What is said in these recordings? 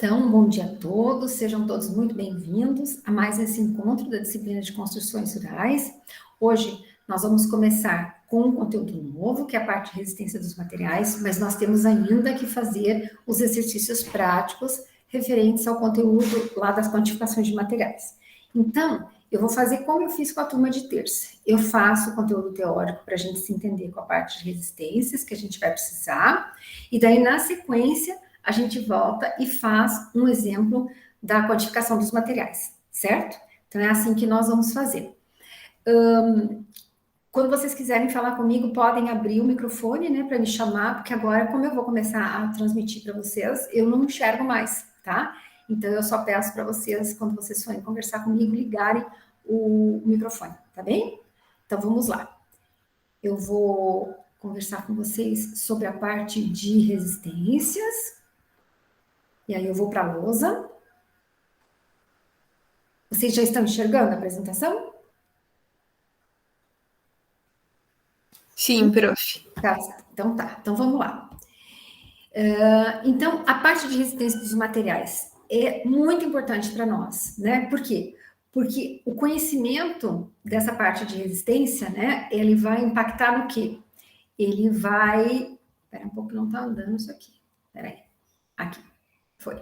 Então, bom dia a todos, sejam todos muito bem-vindos a mais esse encontro da disciplina de construções rurais. Hoje nós vamos começar com um conteúdo novo, que é a parte de resistência dos materiais, mas nós temos ainda que fazer os exercícios práticos referentes ao conteúdo lá das quantificações de materiais. Então, eu vou fazer como eu fiz com a turma de terça. Eu faço o conteúdo teórico para a gente se entender com a parte de resistências que a gente vai precisar, e daí, na sequência, a gente volta e faz um exemplo da quantificação dos materiais, certo? Então, é assim que nós vamos fazer. Quando vocês quiserem falar comigo, podem abrir o microfone, né, para me chamar, porque agora, como eu vou começar a transmitir para vocês, eu não enxergo mais, tá? Então, eu só peço para vocês, quando vocês forem conversar comigo, ligarem o microfone, tá bem? Então, vamos lá. Eu vou conversar com vocês sobre a parte de resistências. E aí eu vou para a lousa. Vocês já estão enxergando a apresentação? Sim, prof. Tá, então tá. Então vamos lá. Então, a parte de resistência dos materiais é muito importante para nós, né? Por quê? Porque o conhecimento dessa parte de resistência, né, ele vai impactar no quê? Ele vai... Espera um pouco, não tá andando isso aqui. Espera aí. Aqui. Foi.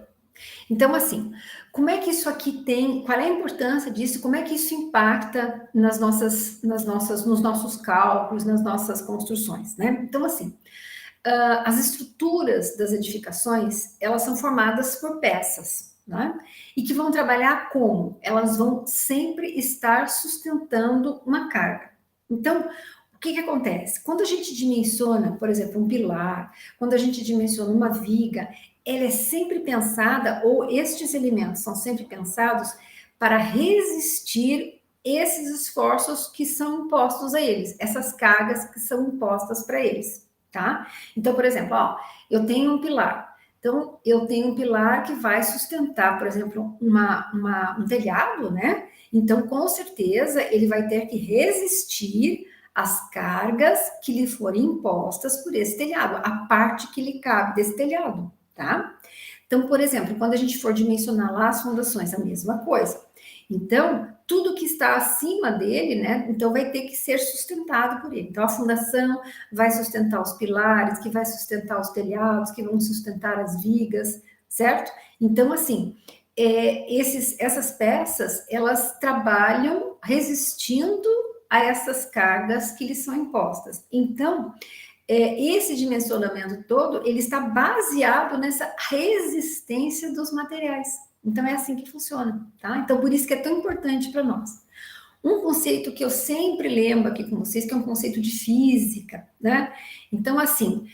Então, assim, como é que isso aqui tem, qual é a importância disso, como é que isso impacta nos nossos cálculos, nas nossas construções, né? Então, assim, as estruturas das edificações, elas são formadas por peças, né? E que vão trabalhar como? Elas vão sempre estar sustentando uma carga. Então, o que acontece? Quando a gente dimensiona, por exemplo, um pilar, quando a gente dimensiona uma viga, ela é sempre pensada, ou estes elementos são sempre pensados para resistir esses esforços que são impostos a eles, essas cargas que são impostas para eles, tá? Então, por exemplo, ó, eu tenho um pilar. Então, eu tenho um pilar que vai sustentar, por exemplo, um telhado, né? Então, com certeza, ele vai ter que resistir as cargas que lhe forem impostas por esse telhado, a parte que lhe cabe desse telhado, tá? Então, por exemplo, quando a gente for dimensionar lá as fundações, a mesma coisa. Então, tudo que está acima dele, né, então vai ter que ser sustentado por ele. Então, a fundação vai sustentar os pilares, que vai sustentar os telhados, que vão sustentar as vigas, certo? Então, assim, essas peças, elas trabalham resistindo a essas cargas que lhes são impostas. Então, esse dimensionamento todo, ele está baseado nessa resistência dos materiais. Então, é assim que funciona, tá? Então, por isso que é tão importante para nós. Um conceito que eu sempre lembro aqui com vocês, que é um conceito de física, né? Então, assim,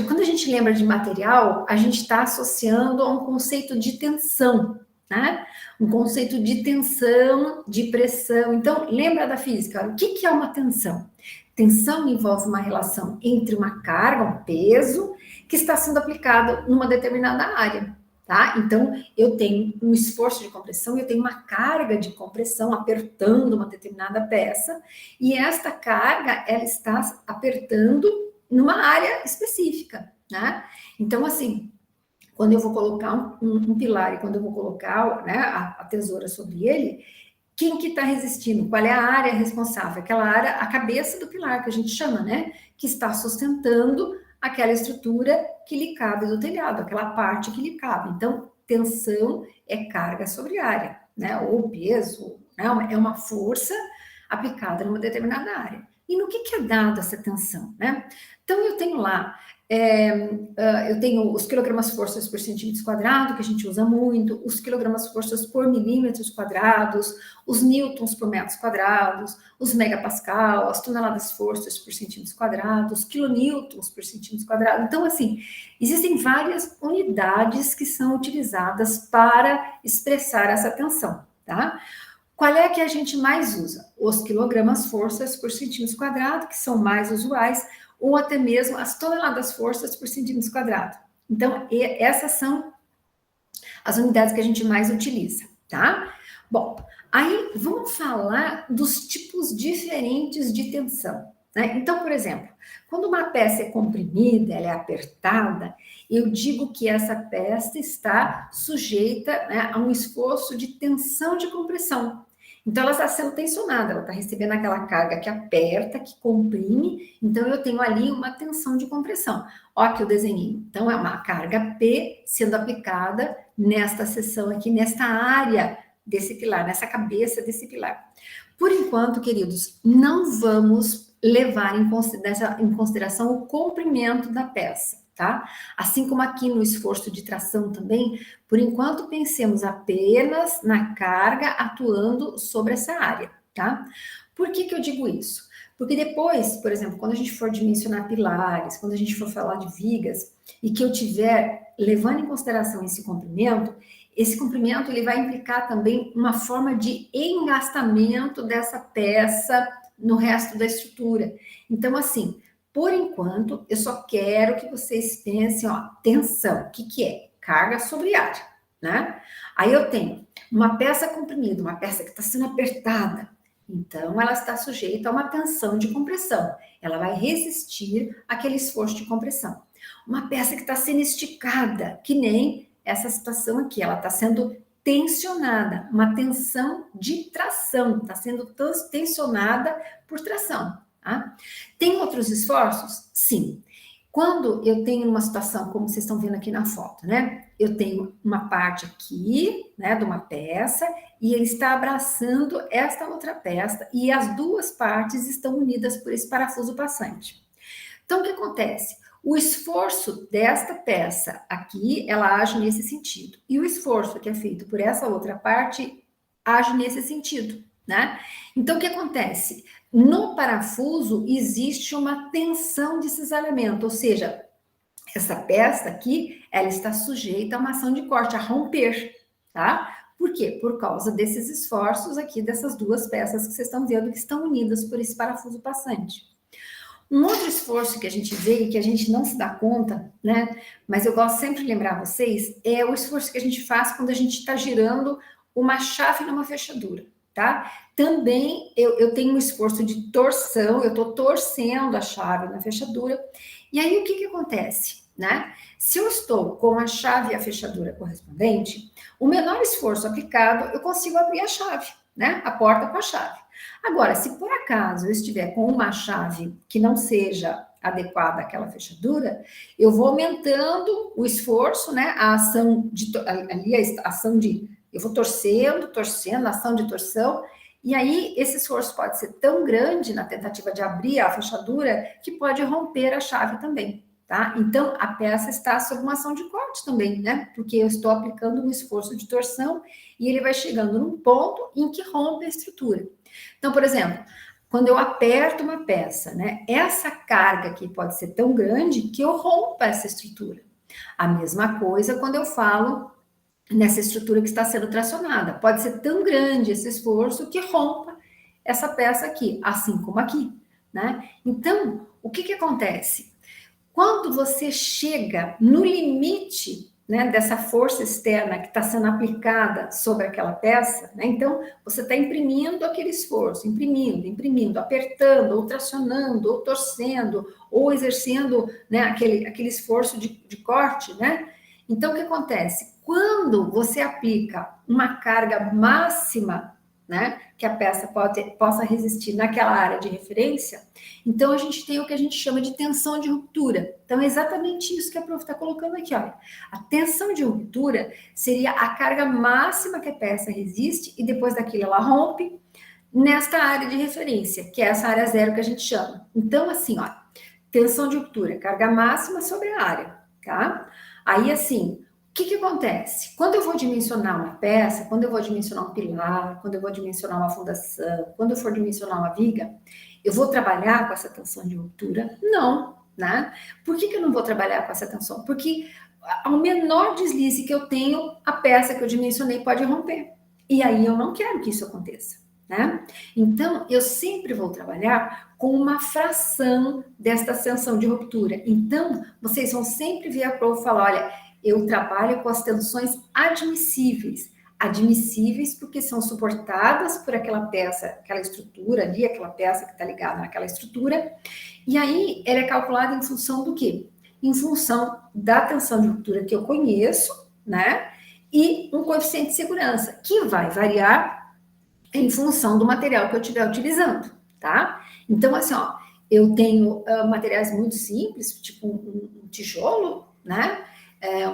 quando a gente lembra de material, a gente está associando a um conceito de tensão, né? Um conceito de tensão, de pressão. Então, lembra da física? O que é uma tensão? Tensão envolve uma relação entre uma carga, um peso, que está sendo aplicado numa determinada área, tá? Então, eu tenho um esforço de compressão, eu tenho uma carga de compressão apertando uma determinada peça, e esta carga, ela está apertando numa área específica, né? Então, assim, quando eu vou colocar um pilar e quando eu vou colocar, né, a tesoura sobre ele, quem que está resistindo? Qual é a área responsável? Aquela área, a cabeça do pilar, que a gente chama, né? Que está sustentando aquela estrutura que lhe cabe do telhado, aquela parte que lhe cabe. Então, tensão é carga sobre área, né? Ou peso, né? É uma força aplicada numa determinada área. E no que é dada essa tensão, né? Então, eu tenho lá eu tenho os quilogramas forças por centímetros quadrado, que a gente usa muito, os quilogramas forças por milímetros quadrados, os newtons por metros quadrados, os megapascal, as toneladas forças por centímetros quadrados, quilonewtons por centímetros quadrados. Então, assim, existem várias unidades que são utilizadas para expressar essa tensão, tá? Qual é a que a gente mais usa? Os quilogramas forças por centímetros quadrado, que são mais usuais, ou até mesmo as toneladas forças por centímetros quadrados. Então, essas são as unidades que a gente mais utiliza, tá? Bom, aí vamos falar dos tipos diferentes de tensão, né? Então, por exemplo, quando uma peça é comprimida, ela é apertada, eu digo que essa peça está sujeita, né, a um esforço de tensão de compressão. Então, ela está sendo tensionada, ela está recebendo aquela carga que aperta, que comprime, então eu tenho ali uma tensão de compressão. Ó aqui o desenho. Então, é uma carga P sendo aplicada nesta seção aqui, nesta área desse pilar, nessa cabeça desse pilar. Por enquanto, queridos, não vamos levar em consideração o comprimento da peça, tá? Assim como aqui no esforço de tração também, por enquanto pensemos apenas na carga atuando sobre essa área, tá? Por que eu digo isso? Porque depois, por exemplo, quando a gente for dimensionar pilares, quando a gente for falar de vigas, e que eu tiver levando em consideração esse comprimento ele vai implicar também uma forma de engastamento dessa peça no resto da estrutura. Então, assim, por enquanto, eu só quero que vocês pensem, ó, tensão. O que é? Carga sobre área, né? Aí eu tenho uma peça comprimida, uma peça que está sendo apertada. Então, ela está sujeita a uma tensão de compressão. Ela vai resistir àquele esforço de compressão. Uma peça que está sendo esticada, que nem essa situação aqui, ela está sendo tensionada, uma tensão de tração, está sendo tensionada por tração. Tá? Tem outros esforços? Sim. Quando eu tenho uma situação, como vocês estão vendo aqui na foto, né? Eu tenho uma parte aqui, né, de uma peça, e ele está abraçando esta outra peça, e as duas partes estão unidas por esse parafuso passante. Então, o que acontece? O esforço desta peça aqui, ela age nesse sentido. E o esforço que é feito por essa outra parte age nesse sentido, né? Então, o que acontece? No parafuso existe uma tensão de cisalhamento, ou seja, essa peça aqui, ela está sujeita a uma ação de corte, a romper, tá? Por quê? Por causa desses esforços aqui, dessas duas peças que vocês estão vendo que estão unidas por esse parafuso passante. Um outro esforço que a gente vê e que a gente não se dá conta, né? Mas eu gosto sempre de lembrar vocês, é o esforço que a gente faz quando a gente está girando uma chave numa fechadura, tá? Também eu tenho um esforço de torção, eu estou torcendo a chave na fechadura. E aí o que acontece, né? Se eu estou com a chave e a fechadura correspondente, o menor esforço aplicado, eu consigo abrir a chave, né? A porta com a chave. Agora, se por acaso eu estiver com uma chave que não seja adequada àquela fechadura, eu vou aumentando o esforço, né? A ação de ali a ação de eu vou torcendo, a ação de torção, e aí esse esforço pode ser tão grande na tentativa de abrir a fechadura que pode romper a chave também, tá? Então a peça está sob uma ação de corte também, né? Porque eu estou aplicando um esforço de torção e ele vai chegando num ponto em que rompe a estrutura. Então, por exemplo, quando eu aperto uma peça, né, essa carga aqui pode ser tão grande que eu rompa essa estrutura. A mesma coisa quando eu falo nessa estrutura que está sendo tracionada. Pode ser tão grande esse esforço que rompa essa peça aqui, assim como aqui, né? Então, o que acontece? Quando você chega no limite, né, dessa força externa que está sendo aplicada sobre aquela peça, né, então você está imprimindo aquele esforço, imprimindo, apertando, ou tracionando, ou torcendo, ou exercendo, né, aquele esforço de corte, né? Então, o que acontece? Quando você aplica uma carga máxima, né, que a peça possa resistir naquela área de referência, então a gente tem o que a gente chama de tensão de ruptura. Então é exatamente isso que a prof está colocando aqui, olha. A tensão de ruptura seria a carga máxima que a peça resiste e depois daquilo ela rompe nesta área de referência, que é essa área zero que a gente chama. Então, assim, olha, tensão de ruptura, carga máxima sobre a área, tá? Aí, assim, o que acontece? Quando eu vou dimensionar uma peça, quando eu vou dimensionar um pilar, quando eu vou dimensionar uma fundação, quando eu for dimensionar uma viga, eu vou trabalhar com essa tensão de ruptura? Não, né? Por que eu não vou trabalhar com essa tensão? Porque ao menor deslize que eu tenho, a peça que eu dimensionei pode romper. E aí eu não quero que isso aconteça, né? Então, eu sempre vou trabalhar com uma fração desta tensão de ruptura. Então, vocês vão sempre ver a prof falar, olha, eu trabalho com as tensões admissíveis. admissíveis porque são suportadas por aquela peça, aquela estrutura ali, aquela peça que está ligada naquela estrutura, e aí ela é calculada em função do quê? Em função da tensão de ruptura que eu conheço, né? E um coeficiente de segurança, que vai variar em função do material que eu estiver utilizando, tá? Então, assim, ó, eu tenho materiais muito simples, tipo um tijolo, né?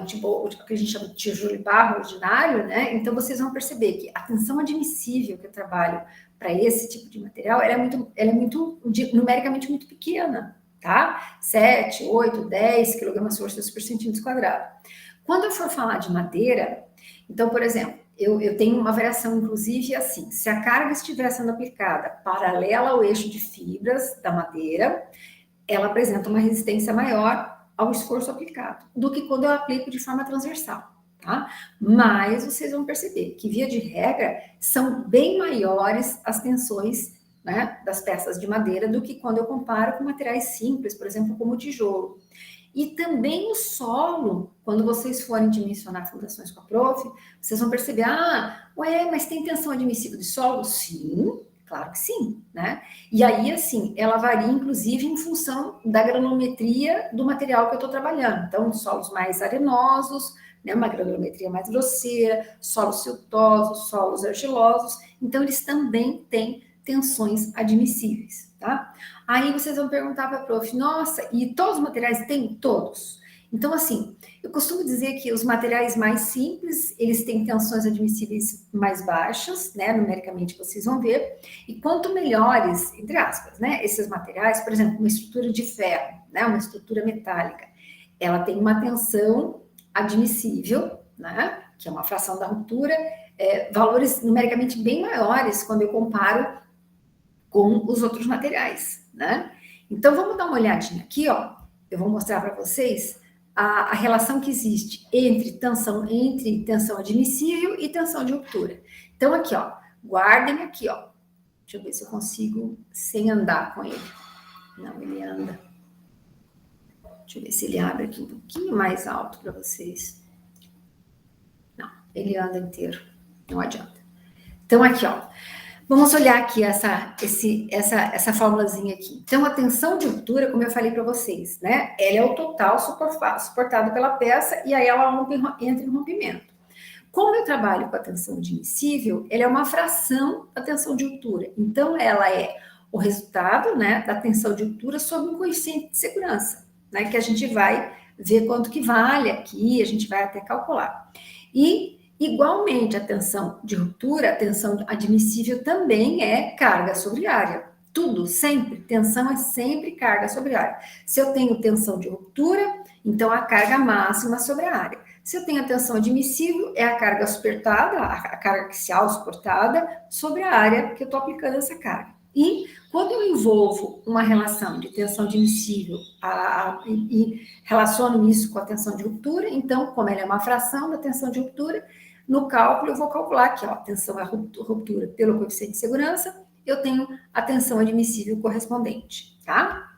Um tijolo que a gente chama de tijolo e barro ordinário, né? Então, vocês vão perceber que a tensão admissível que eu trabalho para esse tipo de material, ela é muito numericamente muito pequena, tá? 7, 8, 10 kgfs por centímetro quadrado. Quando eu for falar de madeira, então, por exemplo, eu tenho uma variação, inclusive, assim, se a carga estiver sendo aplicada paralela ao eixo de fibras da madeira, ela apresenta uma resistência maior ao esforço aplicado, do que quando eu aplico de forma transversal, tá? Mas vocês vão perceber que, via de regra, são bem maiores as tensões, né, das peças de madeira do que quando eu comparo com materiais simples, por exemplo, como o tijolo. E também o solo, quando vocês forem dimensionar fundações com a prof, vocês vão perceber, mas tem tensão admissível de solo? Sim, claro que sim, né? E aí, assim, ela varia, inclusive, em função da granulometria do material que eu estou trabalhando. Então, solos mais arenosos, né, uma granulometria mais grosseira, solos siltosos, solos argilosos. Então, eles também têm tensões admissíveis, tá? Aí vocês vão perguntar para a prof, nossa, e todos os materiais têm? Todos. Então, assim, eu costumo dizer que os materiais mais simples, eles têm tensões admissíveis mais baixas, né, numericamente vocês vão ver, e quanto melhores, entre aspas, né, esses materiais, por exemplo, uma estrutura de ferro, né, uma estrutura metálica, ela tem uma tensão admissível, né, que é uma fração da ruptura, valores numericamente bem maiores quando eu comparo com os outros materiais, né? Então, vamos dar uma olhadinha aqui, ó. Eu vou mostrar para vocês a relação que existe entre tensão admissível e tensão de ruptura. Então, aqui, ó, guardem aqui, ó. Deixa eu ver se eu consigo sem andar com ele. Não, ele anda. Deixa eu ver se ele abre aqui um pouquinho mais alto para vocês. Não, ele anda inteiro. Não adianta. Então, aqui, ó. Vamos olhar aqui essa formulazinha aqui. Então, a tensão de ruptura, como eu falei para vocês, né? Ela é o total suportado pela peça e aí ela entra em rompimento. Como eu trabalho com a tensão admissível, ela é uma fração da tensão de ruptura. Então, ela é o resultado, né, da tensão de ruptura sobre um coeficiente de segurança, né? Que a gente vai ver quanto que vale aqui, a gente vai até calcular. E igualmente, a tensão de ruptura, a tensão admissível também é carga sobre área. Tudo, sempre, tensão é sempre carga sobre área. Se eu tenho tensão de ruptura, então a carga máxima sobre a área. Se eu tenho a tensão admissível, é a carga suportada, a carga axial suportada sobre a área que eu estou aplicando essa carga. E quando eu envolvo uma relação de tensão admissível e relaciono isso com a tensão de ruptura, então, como ela é uma fração da tensão de ruptura, no cálculo eu vou calcular aqui, ó, a tensão à ruptura pelo coeficiente de segurança, eu tenho a tensão admissível correspondente, tá?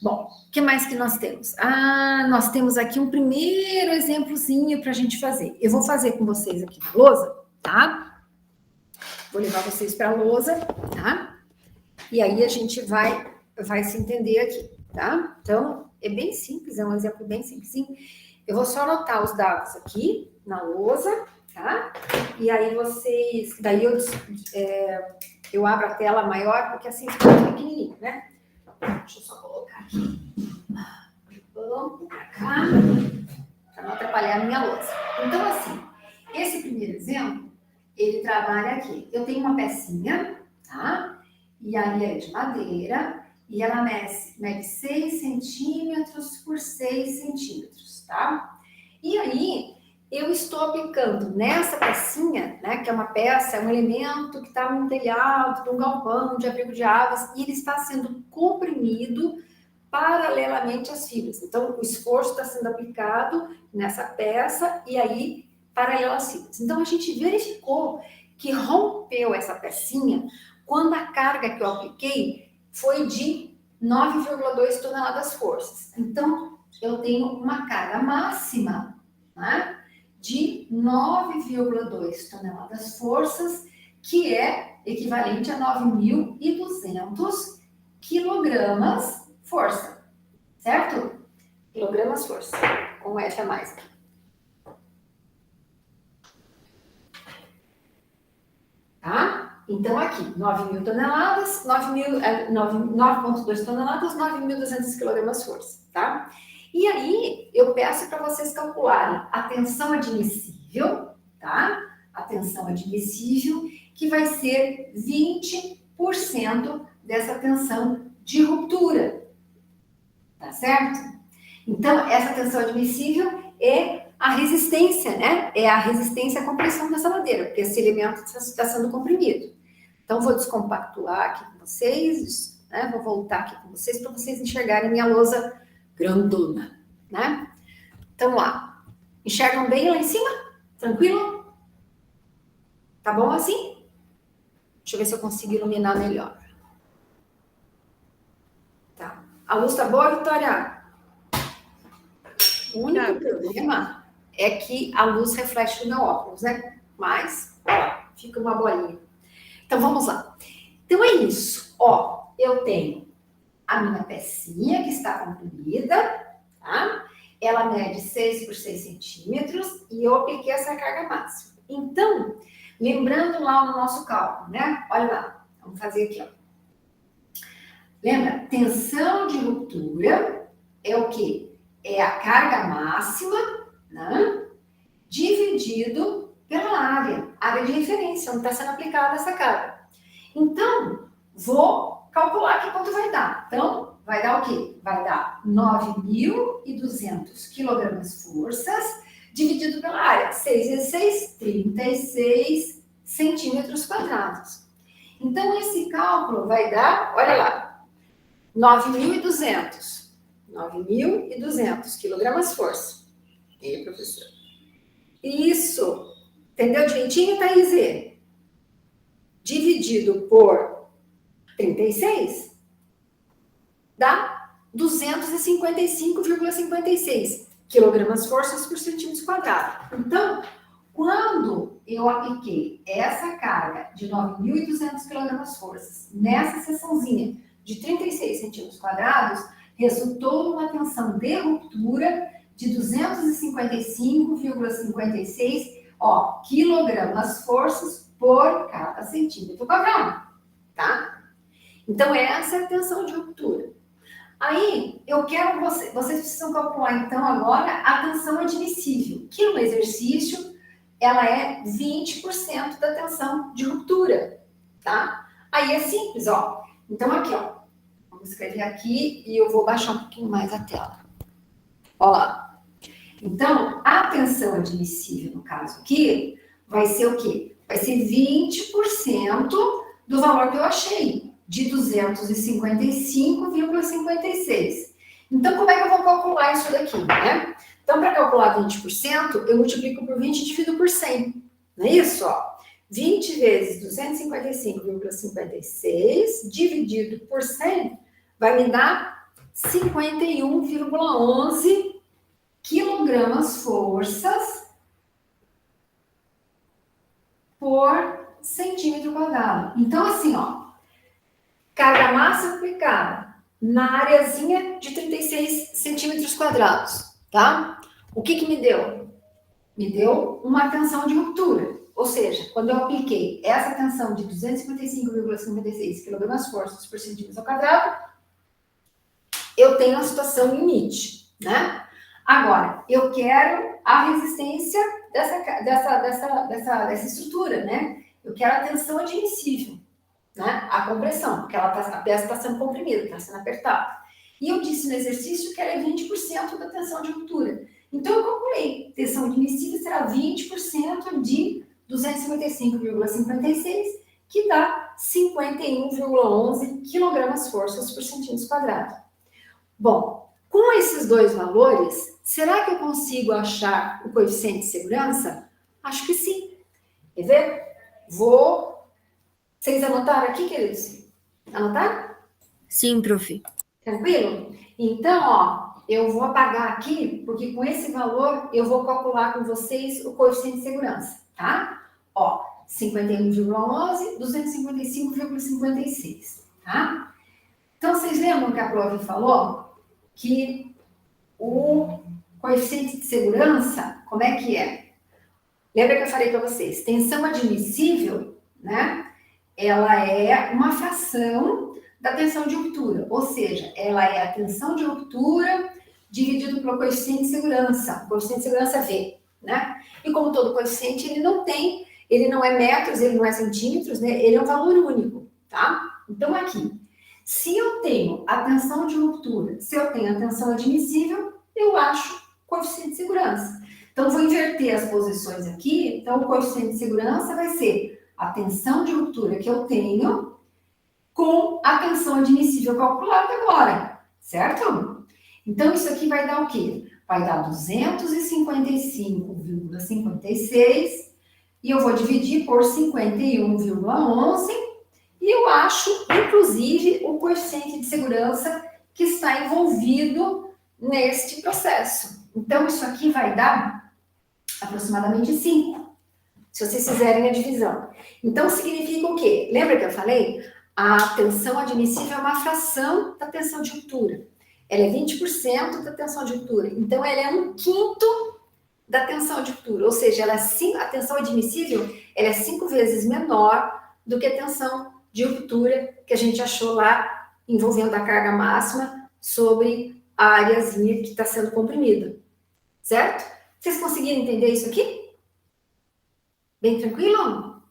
Bom, o que mais que nós temos? Nós temos aqui um primeiro exemplozinho para a gente fazer. Eu vou fazer com vocês aqui na lousa, tá? Vou levar vocês para a lousa, tá? E aí a gente vai se entender aqui, tá? Então, é bem simples, é um exemplo bem simplesinho. Eu vou só anotar os dados aqui na lousa, tá? E aí vocês... Daí eu abro a tela maior, porque assim fica pequenininho, né? Deixa eu só colocar aqui. Vamos pra cá, para não atrapalhar a minha lousa. Então, assim, esse primeiro exemplo, ele trabalha aqui. Eu tenho uma pecinha, tá? E aí é de madeira, e ela mede 6 centímetros por 6 centímetros, tá? E aí, eu estou aplicando nessa pecinha, né, que é uma peça, é um elemento que está num telhado, num galpão de abrigo de aves, e ele está sendo comprimido paralelamente às fibras. Então, o esforço está sendo aplicado nessa peça e aí, paralelo às fibras. Então, a gente verificou que rompeu essa pecinha quando a carga que eu apliquei foi de 9,2 toneladas forças. Então, eu tenho uma carga máxima, né, de 9,2 toneladas forças, que é equivalente a 9.200 quilogramas força, certo? Quilogramas força, com F a mais aqui. Tá? Então, aqui, 9.000 toneladas, 9,2 toneladas, 9.200 quilogramas força, tá? E aí, eu peço para vocês calcularem a tensão admissível, tá? A tensão admissível, que vai ser 20% dessa tensão de ruptura, tá certo? Então, essa tensão admissível é a resistência, né? É a resistência à compressão dessa ladeira, porque esse elemento está sendo comprimido. Então, vou descompactuar aqui com vocês, né? Vou voltar aqui com vocês para vocês enxergarem minha lousa grandona, né? Então, lá. Enxergam bem lá em cima? Tranquilo? Tá bom assim? Deixa eu ver se eu consigo iluminar melhor. Tá. A luz tá boa, Vitória? O único problema é que a luz reflete no meu óculos, né? Mas, ó, fica uma bolinha. Então, vamos lá. Então, é isso. Ó, eu tenho a minha pecinha que está comprimida, tá? Ela mede 6 por 6 centímetros e eu apliquei essa carga máxima. Então, lembrando lá no nosso cálculo, né? Olha lá, vamos fazer aqui, ó. Lembra? Tensão de ruptura é o quê? É a carga máxima, né? Dividido pela área de referência, onde está sendo aplicada essa carga. Então, vou calcular aqui quanto vai dar. Então, vai dar o quê? Vai dar 9.200 quilogramas forças, dividido pela área. 6 vezes 6, 36 centímetros quadrados. Então, esse cálculo vai dar, olha lá, 9.200 quilogramas força. E aí, professor? Isso. Entendeu direitinho, Thaís? Dividido por 36, dá 255,56 quilogramas forças por centímetro quadrado. Então, quando eu apliquei essa carga de 9.200 quilogramas forças nessa seçãozinha de 36 centímetros quadrados, resultou numa tensão de ruptura de 255,56 quilogramas forças por cada centímetro quadrado, tá? Então, essa é a tensão de ruptura. Aí, eu quero vocês precisam calcular, então, agora a tensão admissível, que no exercício, ela é 20% da tensão de ruptura, tá? Aí é simples, ó. Então, aqui, ó. Vamos escrever aqui e eu vou baixar um pouquinho mais a tela. Ó lá. Então, a tensão admissível, no caso aqui, vai ser o quê? Vai ser 20% do valor que eu achei, de 255,56. Então, como é que eu vou calcular isso daqui, né? Então, para calcular 20%, eu multiplico por 20 e divido por 100. Não é isso? Ó? 20 vezes 255,56 dividido por 100 vai me dar 51,11 quilogramas forças por centímetro quadrado. Então, assim, ó, carga máxima aplicada na areazinha de 36 centímetros quadrados, tá? O que que me deu? Me deu uma tensão de ruptura. Ou seja, quando eu apliquei essa tensão de 255,56 quilogramas forças por centímetro quadrado, eu tenho a situação limite, né? Agora, eu quero a resistência dessa estrutura, né? Eu quero a tensão admissível, né? A compressão, porque a peça está sendo comprimida, está sendo apertada. E eu disse no exercício que ela é 20% da tensão de ruptura. Então, eu calculei. Tensão admissível será 20% de 255,56, que dá 51,11 quilogramas forças por centímetro quadrado. Bom, com esses dois valores, será que eu consigo achar o coeficiente de segurança? Acho que sim. Quer ver? Vocês anotaram aqui, queridos? Anotaram? Sim, prof. Tranquilo? Então, ó, eu vou apagar aqui, porque com esse valor eu vou calcular com vocês o coeficiente de segurança, tá? Ó, 51,11, 255,56, tá? Então, vocês lembram que a prova falou que o coeficiente de segurança, como é que é? Lembra que eu falei para vocês? Tensão admissível, né? Ela é uma fração da tensão de ruptura, ou seja, ela é a tensão de ruptura dividido pelo coeficiente de segurança, o coeficiente de segurança V, né? E como todo coeficiente, ele não é metros, ele não é centímetros, né? Ele é um valor único, tá? Então, aqui, se eu tenho a tensão de ruptura, se eu tenho a tensão admissível, eu acho coeficiente de segurança. Então, vou inverter as posições aqui. Então, o coeficiente de segurança vai ser a tensão de ruptura que eu tenho com a tensão admissível calculada agora, certo? Então, isso aqui vai dar o quê? Vai dar 255,56 e eu vou dividir por 51,11 e eu acho, inclusive, o coeficiente de segurança que está envolvido neste processo. Então, isso aqui vai dar aproximadamente 5, se vocês fizerem a divisão. Então, significa o quê? Lembra que eu falei? A tensão admissível é uma fração da tensão de ruptura. Ela é 20% da tensão de ruptura. Então, ela é 1/5 da tensão de ruptura. Ou seja, a tensão admissível ela é 5 vezes menor do que a tensão de ruptura que a gente achou lá, envolvendo a carga máxima sobre a areazinha que está sendo comprimida. Certo? Vocês conseguiram entender isso aqui? Bem tranquilo?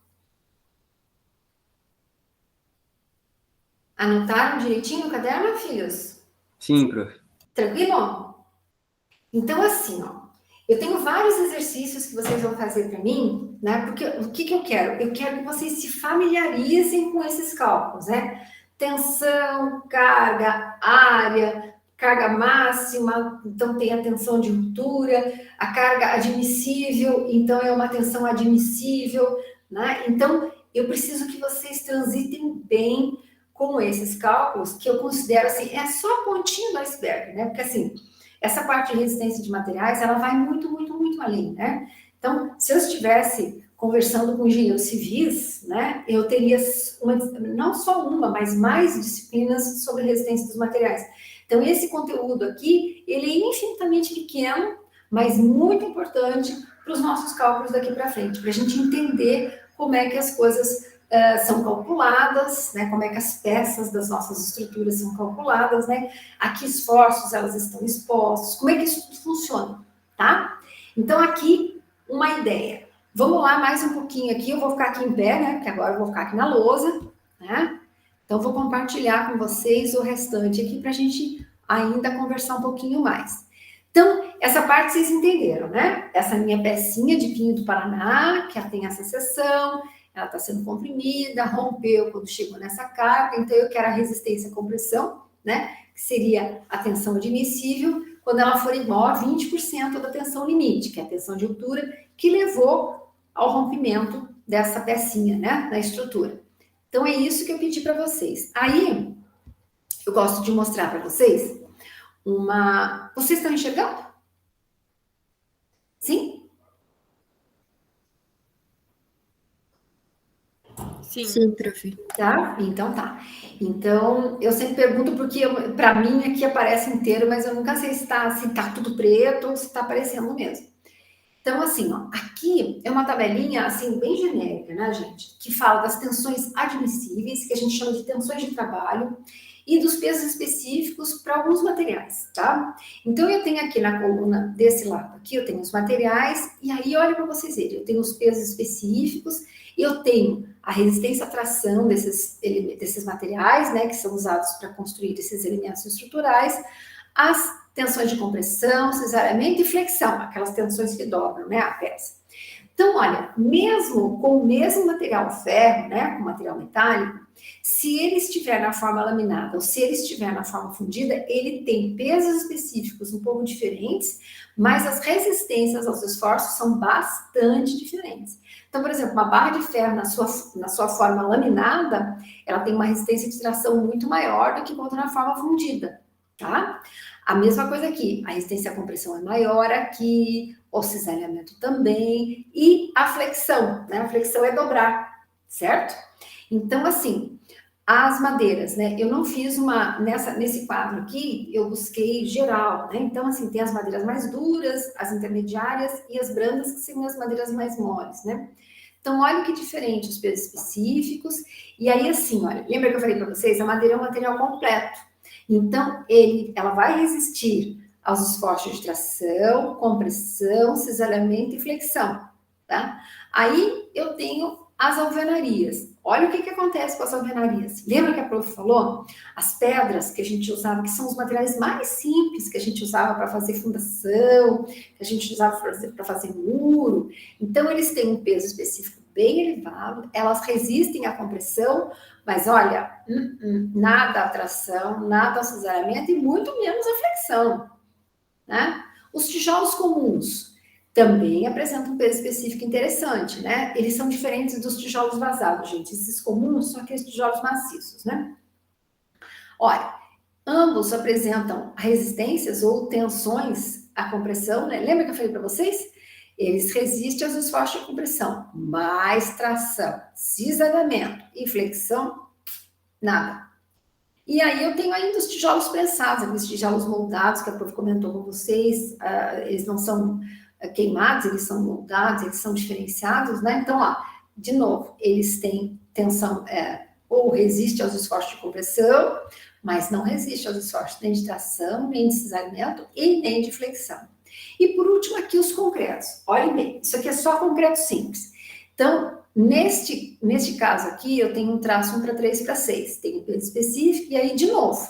Anotaram direitinho no caderno, filhos? Sim, prof. Tranquilo? Então, assim, ó, eu tenho vários exercícios que vocês vão fazer para mim, né? Porque o que eu quero? Eu quero que vocês se familiarizem com esses cálculos, né? Tensão, carga, área, carga máxima, então tem a tensão de ruptura, a carga admissível, então é uma tensão admissível, né? Então, eu preciso que vocês transitem bem com esses cálculos, que eu considero assim, é só a pontinha do iceberg, né? Porque assim, essa parte de resistência de materiais, ela vai muito, muito, muito além, né? Então, se eu estivesse conversando com engenheiros civis, né, eu teria não só uma, mas mais disciplinas sobre resistência dos materiais. Então, esse conteúdo aqui, ele é infinitamente pequeno, mas muito importante para os nossos cálculos daqui para frente, para a gente entender como é que as coisas são calculadas, né? Como é que as peças das nossas estruturas são calculadas, né? A que esforços elas estão expostas, como é que isso funciona, tá? Então, aqui, uma ideia. Vamos lá mais um pouquinho aqui, eu vou ficar aqui em pé, né? Porque agora eu vou ficar aqui na lousa, né? Então, vou compartilhar com vocês o restante aqui para a gente ainda conversar um pouquinho mais. Então, essa parte vocês entenderam, né? Essa minha pecinha de vinho do Paraná, que tem essa seção, ela está sendo comprimida, rompeu quando chegou nessa carga, então eu quero a resistência à compressão, né? Que seria a tensão admissível, quando ela for igual a 20% da tensão limite, que é a tensão de ruptura, que levou ao rompimento dessa pecinha, né? Da estrutura. Então, é isso que eu pedi para vocês. Aí, eu gosto de mostrar para vocês uma... Vocês estão enxergando? Sim? Sim, prof. Tá? Então tá. Então, eu sempre pergunto porque para mim aqui aparece inteiro, mas eu nunca sei se tá tudo preto ou se tá aparecendo mesmo. Então, assim, ó, aqui é uma tabelinha, assim, bem genérica, né, gente? Que fala das tensões admissíveis, que a gente chama de tensões de trabalho, e dos pesos específicos para alguns materiais, tá? Então, eu tenho aqui na coluna desse lado aqui, eu tenho os materiais, e aí, olha para vocês verem, eu tenho os pesos específicos, e eu tenho a resistência à tração desses materiais, né, que são usados para construir esses elementos estruturais, as tensões de compressão, cesariamento e flexão, aquelas tensões que dobram, né, a peça. Então, olha, mesmo com o mesmo material ferro, né, com material metálico, se ele estiver na forma laminada ou se ele estiver na forma fundida, ele tem pesos específicos um pouco diferentes, mas as resistências aos esforços são bastante diferentes. Então, por exemplo, uma barra de ferro na sua forma laminada, ela tem uma resistência de tração muito maior do que quando na forma fundida, tá? A mesma coisa aqui, a resistência à compressão é maior aqui, o cisalhamento também, e a flexão, né? A flexão é dobrar, certo? Então, assim, as madeiras, né? Eu não fiz nesse quadro aqui, eu busquei geral, né? Então, assim, tem as madeiras mais duras, as intermediárias e as brandas, que são as madeiras mais moles, né? Então, olha que diferente os pesos específicos. E aí, assim, olha, lembra que eu falei para vocês? A madeira é um material completo. Então, ela vai resistir aos esforços de tração, compressão, cisalhamento e flexão, tá? Aí, eu tenho as alvenarias. Olha o que acontece com as alvenarias. Lembra que a prof falou? As pedras que a gente usava, que são os materiais mais simples que a gente usava para fazer fundação, que a gente usava para fazer muro. Então, eles têm um peso específico bem elevado, elas resistem à compressão, mas olha, nada à tração, nada ao cisalhamento e muito menos à flexão, né? Os tijolos comuns também apresentam um peso específico interessante, né? Eles são diferentes dos tijolos vazados, gente. Esses comuns são aqueles tijolos maciços, né? Olha, ambos apresentam resistências ou tensões à compressão, né? Lembra que eu falei para vocês? Eles resistem aos esforços de compressão, mais tração, cisalhamento e flexão, nada. E aí eu tenho ainda os tijolos prensados, aqueles tijolos moldados que a prof comentou com vocês, eles não são queimados, eles são moldados, eles são diferenciados, né? Então, ó, de novo, eles têm tensão, ou resiste aos esforços de compressão, mas não resiste aos esforços nem de tração, nem de cisalhamento e nem de flexão. E por último, aqui os concretos. Olhem bem, isso aqui é só concreto simples. Então, neste caso aqui, eu tenho um traço 1 para 3 para 6, tem um peso específico, e aí, de novo,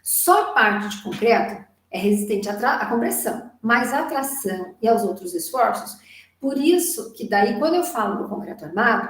só a parte de concreto é resistente à compressão, mas à tração e aos outros esforços. Por isso que daí, quando eu falo do concreto armado,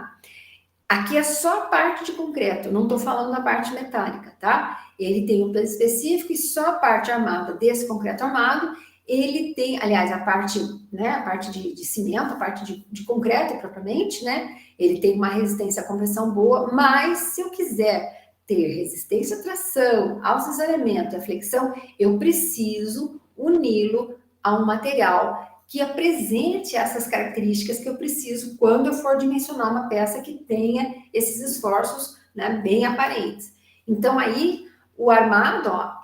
aqui é só a parte de concreto, não estou falando da parte metálica, tá? Ele tem um peso específico e só a parte armada desse concreto armado, ele tem, aliás, a parte, né, a parte de cimento, a parte de concreto propriamente, né? Ele tem uma resistência à compressão boa, mas se eu quiser ter resistência à tração, ao cisalhamento e à flexão, eu preciso uni-lo a um material que apresente essas características que eu preciso quando eu for dimensionar uma peça que tenha esses esforços, né, bem aparentes. Então, aí, o armado, ó,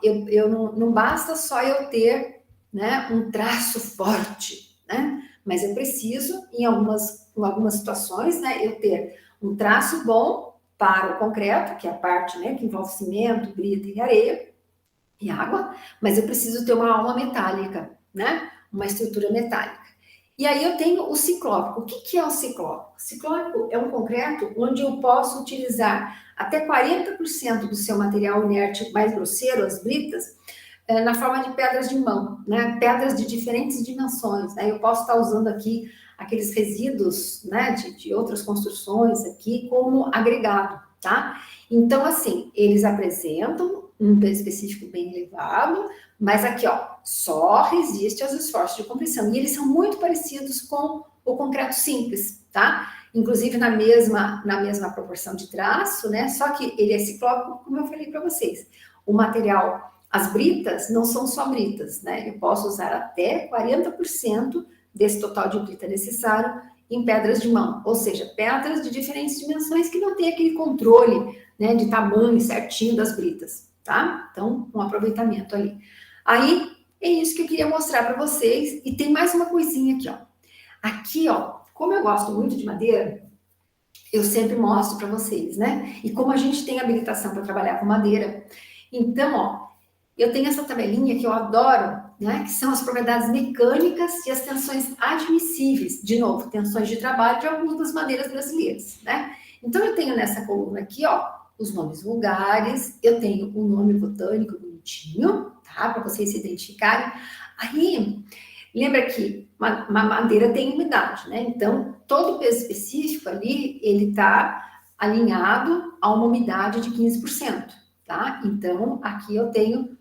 não basta só eu ter, né, um traço forte, né? Mas eu preciso, em algumas situações, né, eu ter um traço bom para o concreto, que é a parte, né, que envolve cimento, brita e areia e água, mas eu preciso ter uma alma metálica, né? Uma estrutura metálica. E aí eu tenho o ciclópico. O que é o ciclópico? O ciclópico é um concreto onde eu posso utilizar até 40% do seu material inerte mais grosseiro, as britas, na forma de pedras de mão, né? Pedras de diferentes dimensões, né? Eu posso estar usando aqui aqueles resíduos, né, de outras construções aqui como agregado, tá? Então, assim, eles apresentam um peso específico bem elevado, mas aqui, ó, só resiste aos esforços de compressão. E eles são muito parecidos com o concreto simples, tá? Inclusive na mesma proporção de traço, né? Só que ele é ciclópico, como eu falei para vocês. O material, as britas, não são só britas, né? Eu posso usar até 40% desse total de brita necessário em pedras de mão, ou seja, pedras de diferentes dimensões que não tem aquele controle, né, de tamanho certinho das britas, tá? Então, um aproveitamento ali. Aí, é isso que eu queria mostrar para vocês. E tem mais uma coisinha aqui, ó. Aqui, ó, como eu gosto muito de madeira, eu sempre mostro para vocês, né? E como a gente tem habilitação para trabalhar com madeira, então, ó, eu tenho essa tabelinha que eu adoro, né? Que são as propriedades mecânicas e as tensões admissíveis. De novo, tensões de trabalho de algumas das madeiras brasileiras, né? Então, eu tenho nessa coluna aqui, ó, os nomes vulgares, eu tenho o nome botânico bonitinho, tá? Para vocês se identificarem. Aí, lembra que uma madeira tem umidade, né? Então, todo o peso específico ali, ele tá alinhado a uma umidade de 15%, tá? Então, aqui eu tenho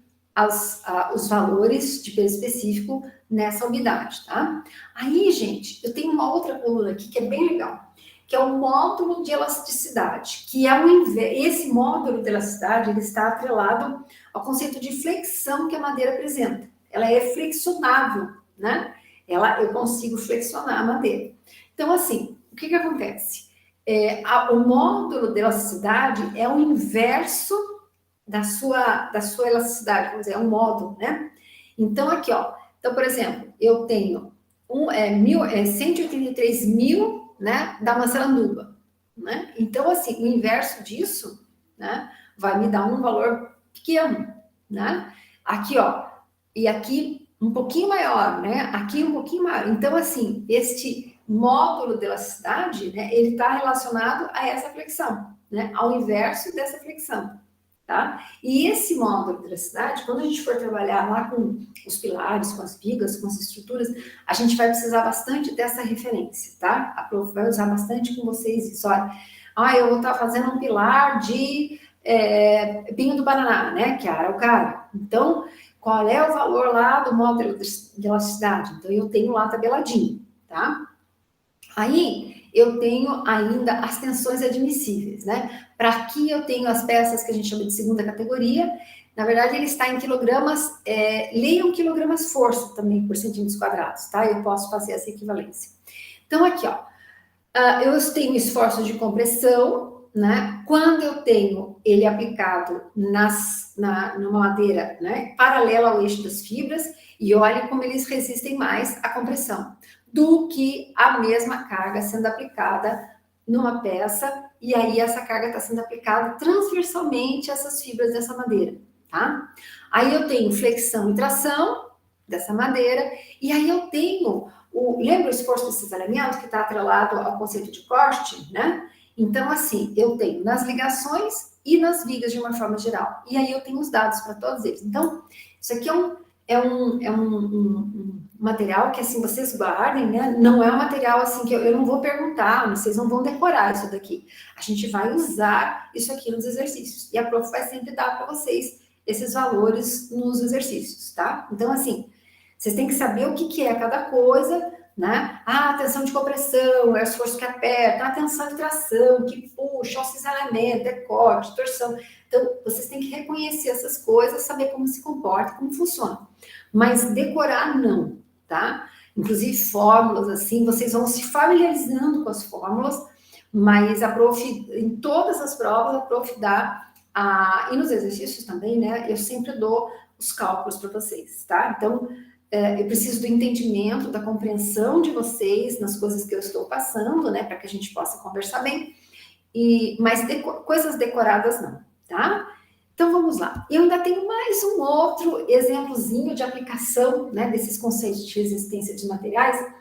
os valores de peso específico nessa umidade, tá? Aí, gente, eu tenho uma outra coluna aqui que é bem legal. que é o módulo de elasticidade, que é esse módulo de elasticidade, ele está atrelado ao conceito de flexão que a madeira apresenta. Ela é flexionável, né? Eu consigo flexionar a madeira. Então, assim, o que acontece? O módulo de elasticidade é o inverso da sua elasticidade, vamos dizer, é um módulo, né? Então, aqui, ó. Então, por exemplo, eu tenho 183 mil, né, da Massaranduba, né? Então, assim, o inverso disso, né, vai me dar um valor pequeno, né? Aqui, ó, e aqui um pouquinho maior, né? Aqui um pouquinho maior. Então, assim, este módulo de elasticidade, né, ele está relacionado a essa flexão, né? Ao inverso dessa flexão, tá? E esse módulo de elasticidade, quando a gente for trabalhar lá com os pilares, com as vigas, com as estruturas, a gente vai precisar bastante dessa referência, tá? A prof vai usar bastante com vocês isso. Olha, eu vou estar fazendo um pilar de pinho do Paraná, né? Que é a araucária. Então, qual é o valor lá do módulo de elasticidade? Então, eu tenho lá tabeladinho, tá? Aí, eu tenho ainda as tensões admissíveis, né? Para aqui eu tenho as peças que a gente chama de segunda categoria. Na verdade, ele está em quilogramas, leiam quilogramas força também por centímetros quadrados, tá? Eu posso fazer essa equivalência. Então, aqui, ó, eu tenho esforço de compressão, né? Quando eu tenho ele aplicado numa madeira, né? Paralela ao eixo das fibras, e olhe como eles resistem mais à compressão do que a mesma carga sendo aplicada numa peça, e aí essa carga está sendo aplicada transversalmente a essas fibras dessa madeira, tá? Aí eu tenho flexão e tração dessa madeira, e aí eu tenho lembra o esforço de cisalhamento que está atrelado ao conceito de corte, né? Então, assim, eu tenho nas ligações e nas vigas de uma forma geral. E aí eu tenho os dados para todos eles. Então, isso aqui é um material que, assim, vocês guardem, né? Não é um material, assim, que eu não vou perguntar, vocês não vão decorar isso daqui. A gente vai usar isso aqui nos exercícios. E a prof vai sempre dar para vocês esses valores nos exercícios, tá? Então, assim, vocês têm que saber o que é cada coisa, né? Tensão de compressão, é o esforço que aperta, tensão de tração, que puxa, o cisalhamento, corte, torção. Então, vocês têm que reconhecer essas coisas, saber como se comporta, como funciona. Mas decorar, não, tá? Inclusive, fórmulas, assim, vocês vão se familiarizando com as fórmulas, mas a prof, em todas as provas, a prof dá, e nos exercícios também, né? Eu sempre dou os cálculos para vocês, tá? Então, eu preciso do entendimento, da compreensão de vocês nas coisas que eu estou passando, né, para que a gente possa conversar bem, mas coisas decoradas não, tá? Então, vamos lá. Eu ainda tenho mais um outro exemplozinho de aplicação, né, desses conceitos de resistência de materiais,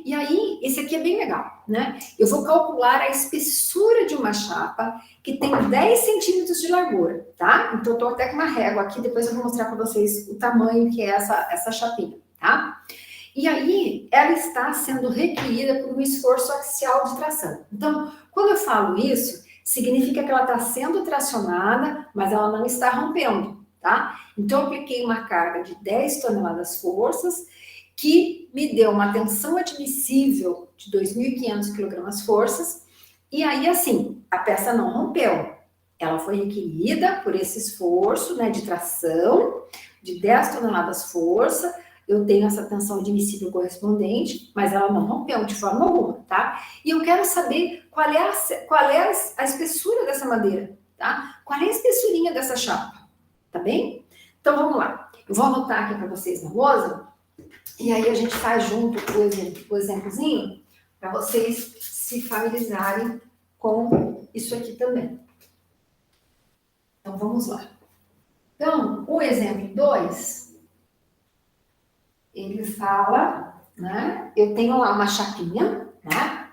e aí, esse aqui é bem legal, né? Eu vou calcular a espessura de uma chapa que tem 10 centímetros de largura, tá? Então, eu tô até com uma régua aqui, depois eu vou mostrar para vocês o tamanho que é essa chapinha, tá? E aí, ela está sendo requerida por um esforço axial de tração. Então, quando eu falo isso, significa que ela está sendo tracionada, mas ela não está rompendo, tá? Então, eu apliquei uma carga de 10 toneladas forças, que me deu uma tensão admissível de 2.500 quilogramas forças, e aí, assim, a peça não rompeu. Ela foi requerida por esse esforço, né, de tração, de 10 toneladas força, eu tenho essa tensão admissível correspondente, mas ela não rompeu de forma alguma, tá? E eu quero saber qual é a espessura dessa madeira, tá? Qual é a espessurinha dessa chapa, tá bem? Então, vamos lá. Eu vou anotar aqui para vocês na lousa, e aí a gente faz junto o exemplozinho, para vocês se familiarizarem com isso aqui também. Então, vamos lá. Então, o exemplo 2, ele fala, né? Eu tenho lá uma chapinha, né?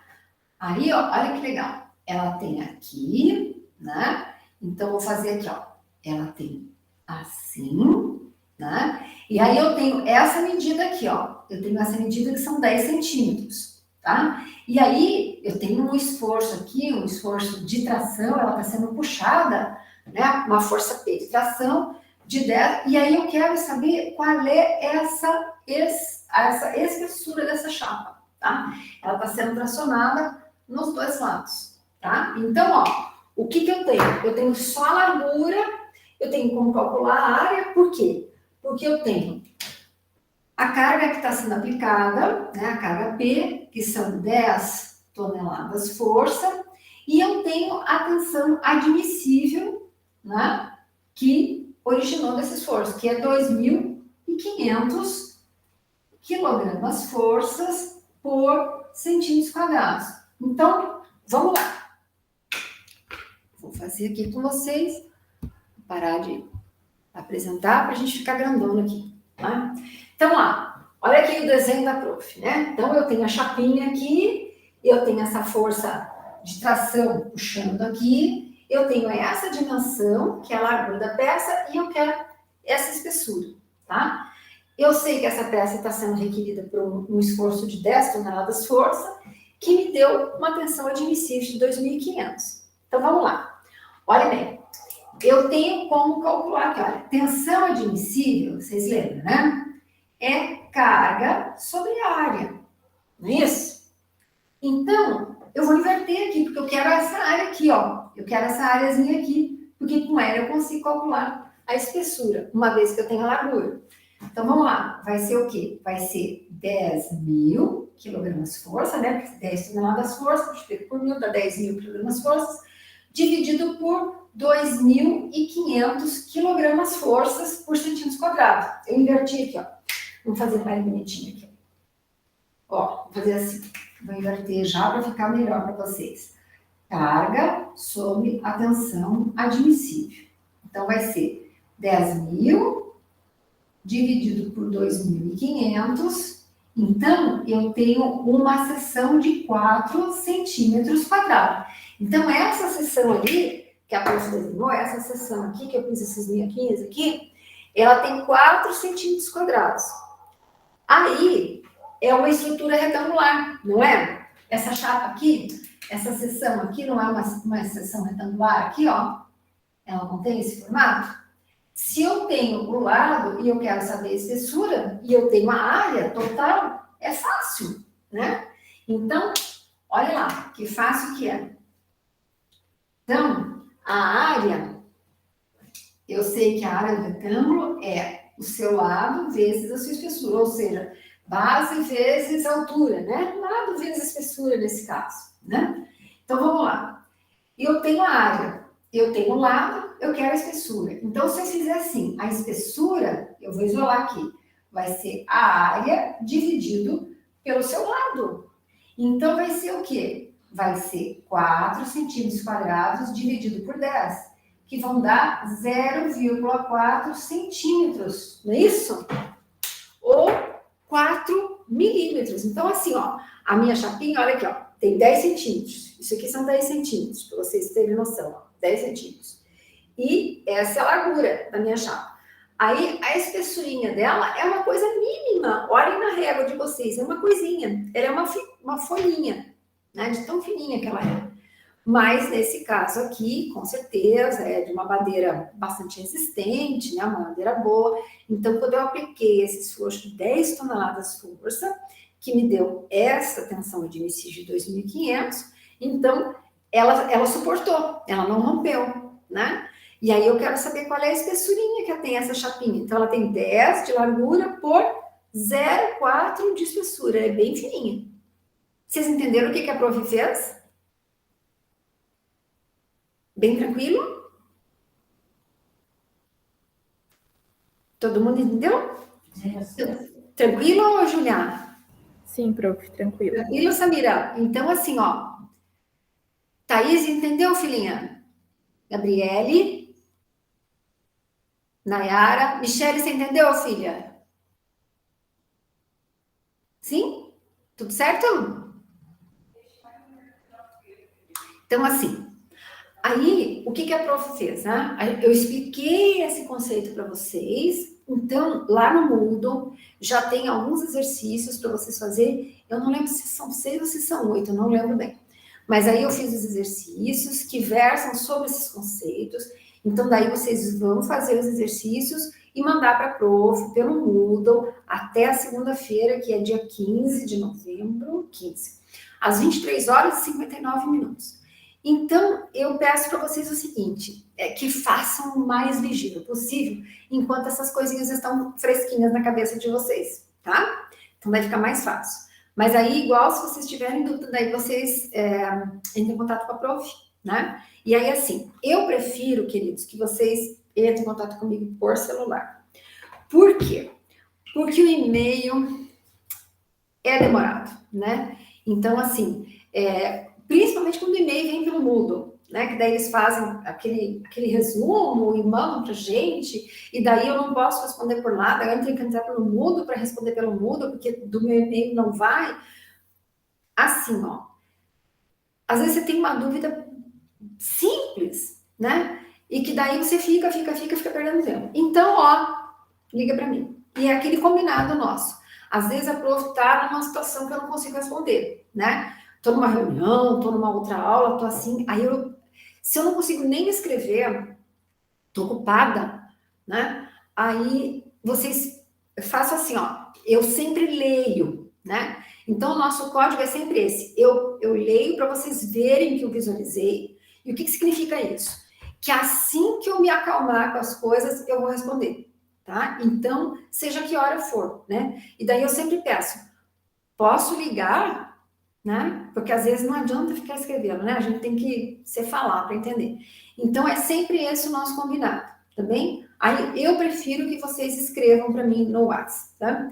Aí, ó, olha que legal. Ela tem aqui, né? Então, vou fazer aqui, ó. Ela tem assim, né? E aí, eu tenho essa medida aqui, ó. Eu tenho essa medida que são 10 centímetros, tá? E aí, eu tenho um esforço aqui, um esforço de tração, ela está sendo puxada, né? Uma força P de tração de 10, e aí eu quero saber qual é essa espessura dessa chapa, tá? Ela está sendo tracionada nos dois lados, tá? Então, ó, o que eu tenho? Eu tenho só a largura, eu tenho como calcular a área, por quê? Porque eu tenho a carga que está sendo aplicada, né, a carga P, que são 10 toneladas força, e eu tenho a tensão admissível, né, que originou desse esforço, que é 2.500 quilogramas forças por centímetros quadrados. Então, vamos lá. Vou fazer aqui com vocês, vou parar de apresentar para a gente ficar grandona aqui, tá? Então, lá, olha aqui o desenho da prof, né? Então, eu tenho a chapinha aqui, eu tenho essa força de tração puxando aqui, eu tenho essa dimensão, que é a largura da peça, e eu quero essa espessura, tá? Eu sei que essa peça está sendo requerida por um esforço de 10 toneladas força, que me deu uma tensão admissível de 2.500. Então, vamos lá. Olha bem, eu tenho como calcular aqui, olha, tensão admissível, vocês lembram, né? É carga sobre área, não é isso? Então, eu vou inverter aqui, porque eu quero essa área aqui, ó. Eu quero essa areazinha aqui, porque com ela eu consigo calcular a espessura, uma vez que eu tenho a largura. Então, vamos lá. Vai ser o quê? Vai ser 10.000 quilogramas força, né? Porque 10 toneladas força, multiplica por 1.000, dá 10.000 quilogramas forças, dividido por 2.500 quilogramas forças por centímetros quadrados. Eu inverti aqui, ó. Vamos fazer mais bonitinho aqui. Ó, vou fazer assim. Vou inverter já para ficar melhor para vocês. Carga sobre a tensão admissível. Então, vai ser 10.000 dividido por 2.500. Então, eu tenho uma seção de 4 centímetros quadrados. Então, essa seção ali, que a prof desenhou, essa seção aqui, que eu fiz esses linhaquinhos aqui, ela tem 4 centímetros quadrados. Aí, é uma estrutura retangular, não é? Essa chapa aqui, essa seção aqui, não é uma seção retangular aqui, ó. Ela não tem esse formato? Se eu tenho o lado e eu quero saber a espessura, e eu tenho a área total, é fácil, né? Então, olha lá, que fácil que é. Então, a área, eu sei que a área do retângulo é o seu lado vezes a sua espessura, ou seja, base vezes altura, né? Lado vezes espessura nesse caso, né? Então, vamos lá. Eu tenho a área, eu tenho o lado, eu quero a espessura. Então, se eu fizer assim, a espessura, eu vou isolar aqui, vai ser a área dividido pelo seu lado. Então, vai ser o quê? Vai ser 4 centímetros quadrados dividido por 10, que vão dar 0,4 centímetros, não é isso? Ou 4 milímetros. Então, assim, ó, a minha chapinha, olha aqui, ó, tem 10 centímetros. Isso aqui são 10 centímetros, para vocês terem noção, ó, 10 centímetros. E essa é a largura da minha chapa. Aí, a espessurinha dela é uma coisa mínima. Olhem na régua de vocês, é uma coisinha. Ela é uma folhinha, né, de tão fininha que ela é. Mas, nesse caso aqui, com certeza, é de uma madeira bastante resistente, né, uma madeira boa. Então, quando eu apliquei esse esforço de 10 toneladas força, que me deu essa tensão admissível de 2.500, então, ela suportou, ela não rompeu, né? E aí eu quero saber qual é a espessurinha que tem essa chapinha. Então, ela tem 10 de largura por 0,4 de espessura, é bem fininha. Vocês entenderam o que a prof fez? Bem tranquilo? Todo mundo entendeu? Tranquilo, Juliana? Sim, prof, tranquilo. Tranquilo, Samira? Então, assim, ó. Thaís, entendeu, filhinha? Gabriele? Nayara? Michele, você entendeu, filha? Sim? Tudo certo? Então, assim. Aí, o que a prof fez, né? Eu expliquei esse conceito para vocês. Então, lá no Moodle, já tem alguns exercícios para vocês fazerem. Eu não lembro se são 6 ou se são 8, eu não lembro bem. Mas aí eu fiz os exercícios que versam sobre esses conceitos. Então, daí vocês vão fazer os exercícios e mandar para a prof pelo Moodle até a segunda-feira, que é dia 15 de novembro, 15. às 23 horas e 59 minutos. Então, eu peço para vocês o seguinte, que façam o mais ligeiro possível, enquanto essas coisinhas estão fresquinhas na cabeça de vocês, tá? Então, vai ficar mais fácil. Mas aí, igual, se vocês tiverem dúvida, daí vocês entrem em contato com a prof, né? E aí, assim, eu prefiro, queridos, que vocês entrem em contato comigo por celular. Por quê? Porque o e-mail é demorado, né? Então, assim, principalmente quando o e-mail vem pelo Moodle, né? Que daí eles fazem aquele resumo e mandam pra gente, e daí eu não posso responder por lá, daí eu tenho que entrar pelo Moodle para responder pelo Moodle, porque do meu e-mail não vai. Assim, ó. Às vezes você tem uma dúvida simples, né? E que daí você fica perdendo tempo. Então, ó, liga para mim. E é aquele combinado nosso. Às vezes a prof tá numa situação que eu não consigo responder, né? Tô numa reunião, tô numa outra aula, tô assim, se eu não consigo nem escrever, tô ocupada, né? Aí vocês façam assim, ó, eu sempre leio, né? Então o nosso código é sempre esse. Eu leio para vocês verem que eu visualizei. E o que significa isso? Que assim que eu me acalmar com as coisas, eu vou responder, tá? Então, seja que hora for, né? E daí eu sempre peço, posso ligar, né? Porque às vezes não adianta ficar escrevendo, né? A gente tem que se falar para entender. Então, é sempre esse o nosso combinado, tá bem? Aí eu prefiro que vocês escrevam para mim no WhatsApp, tá?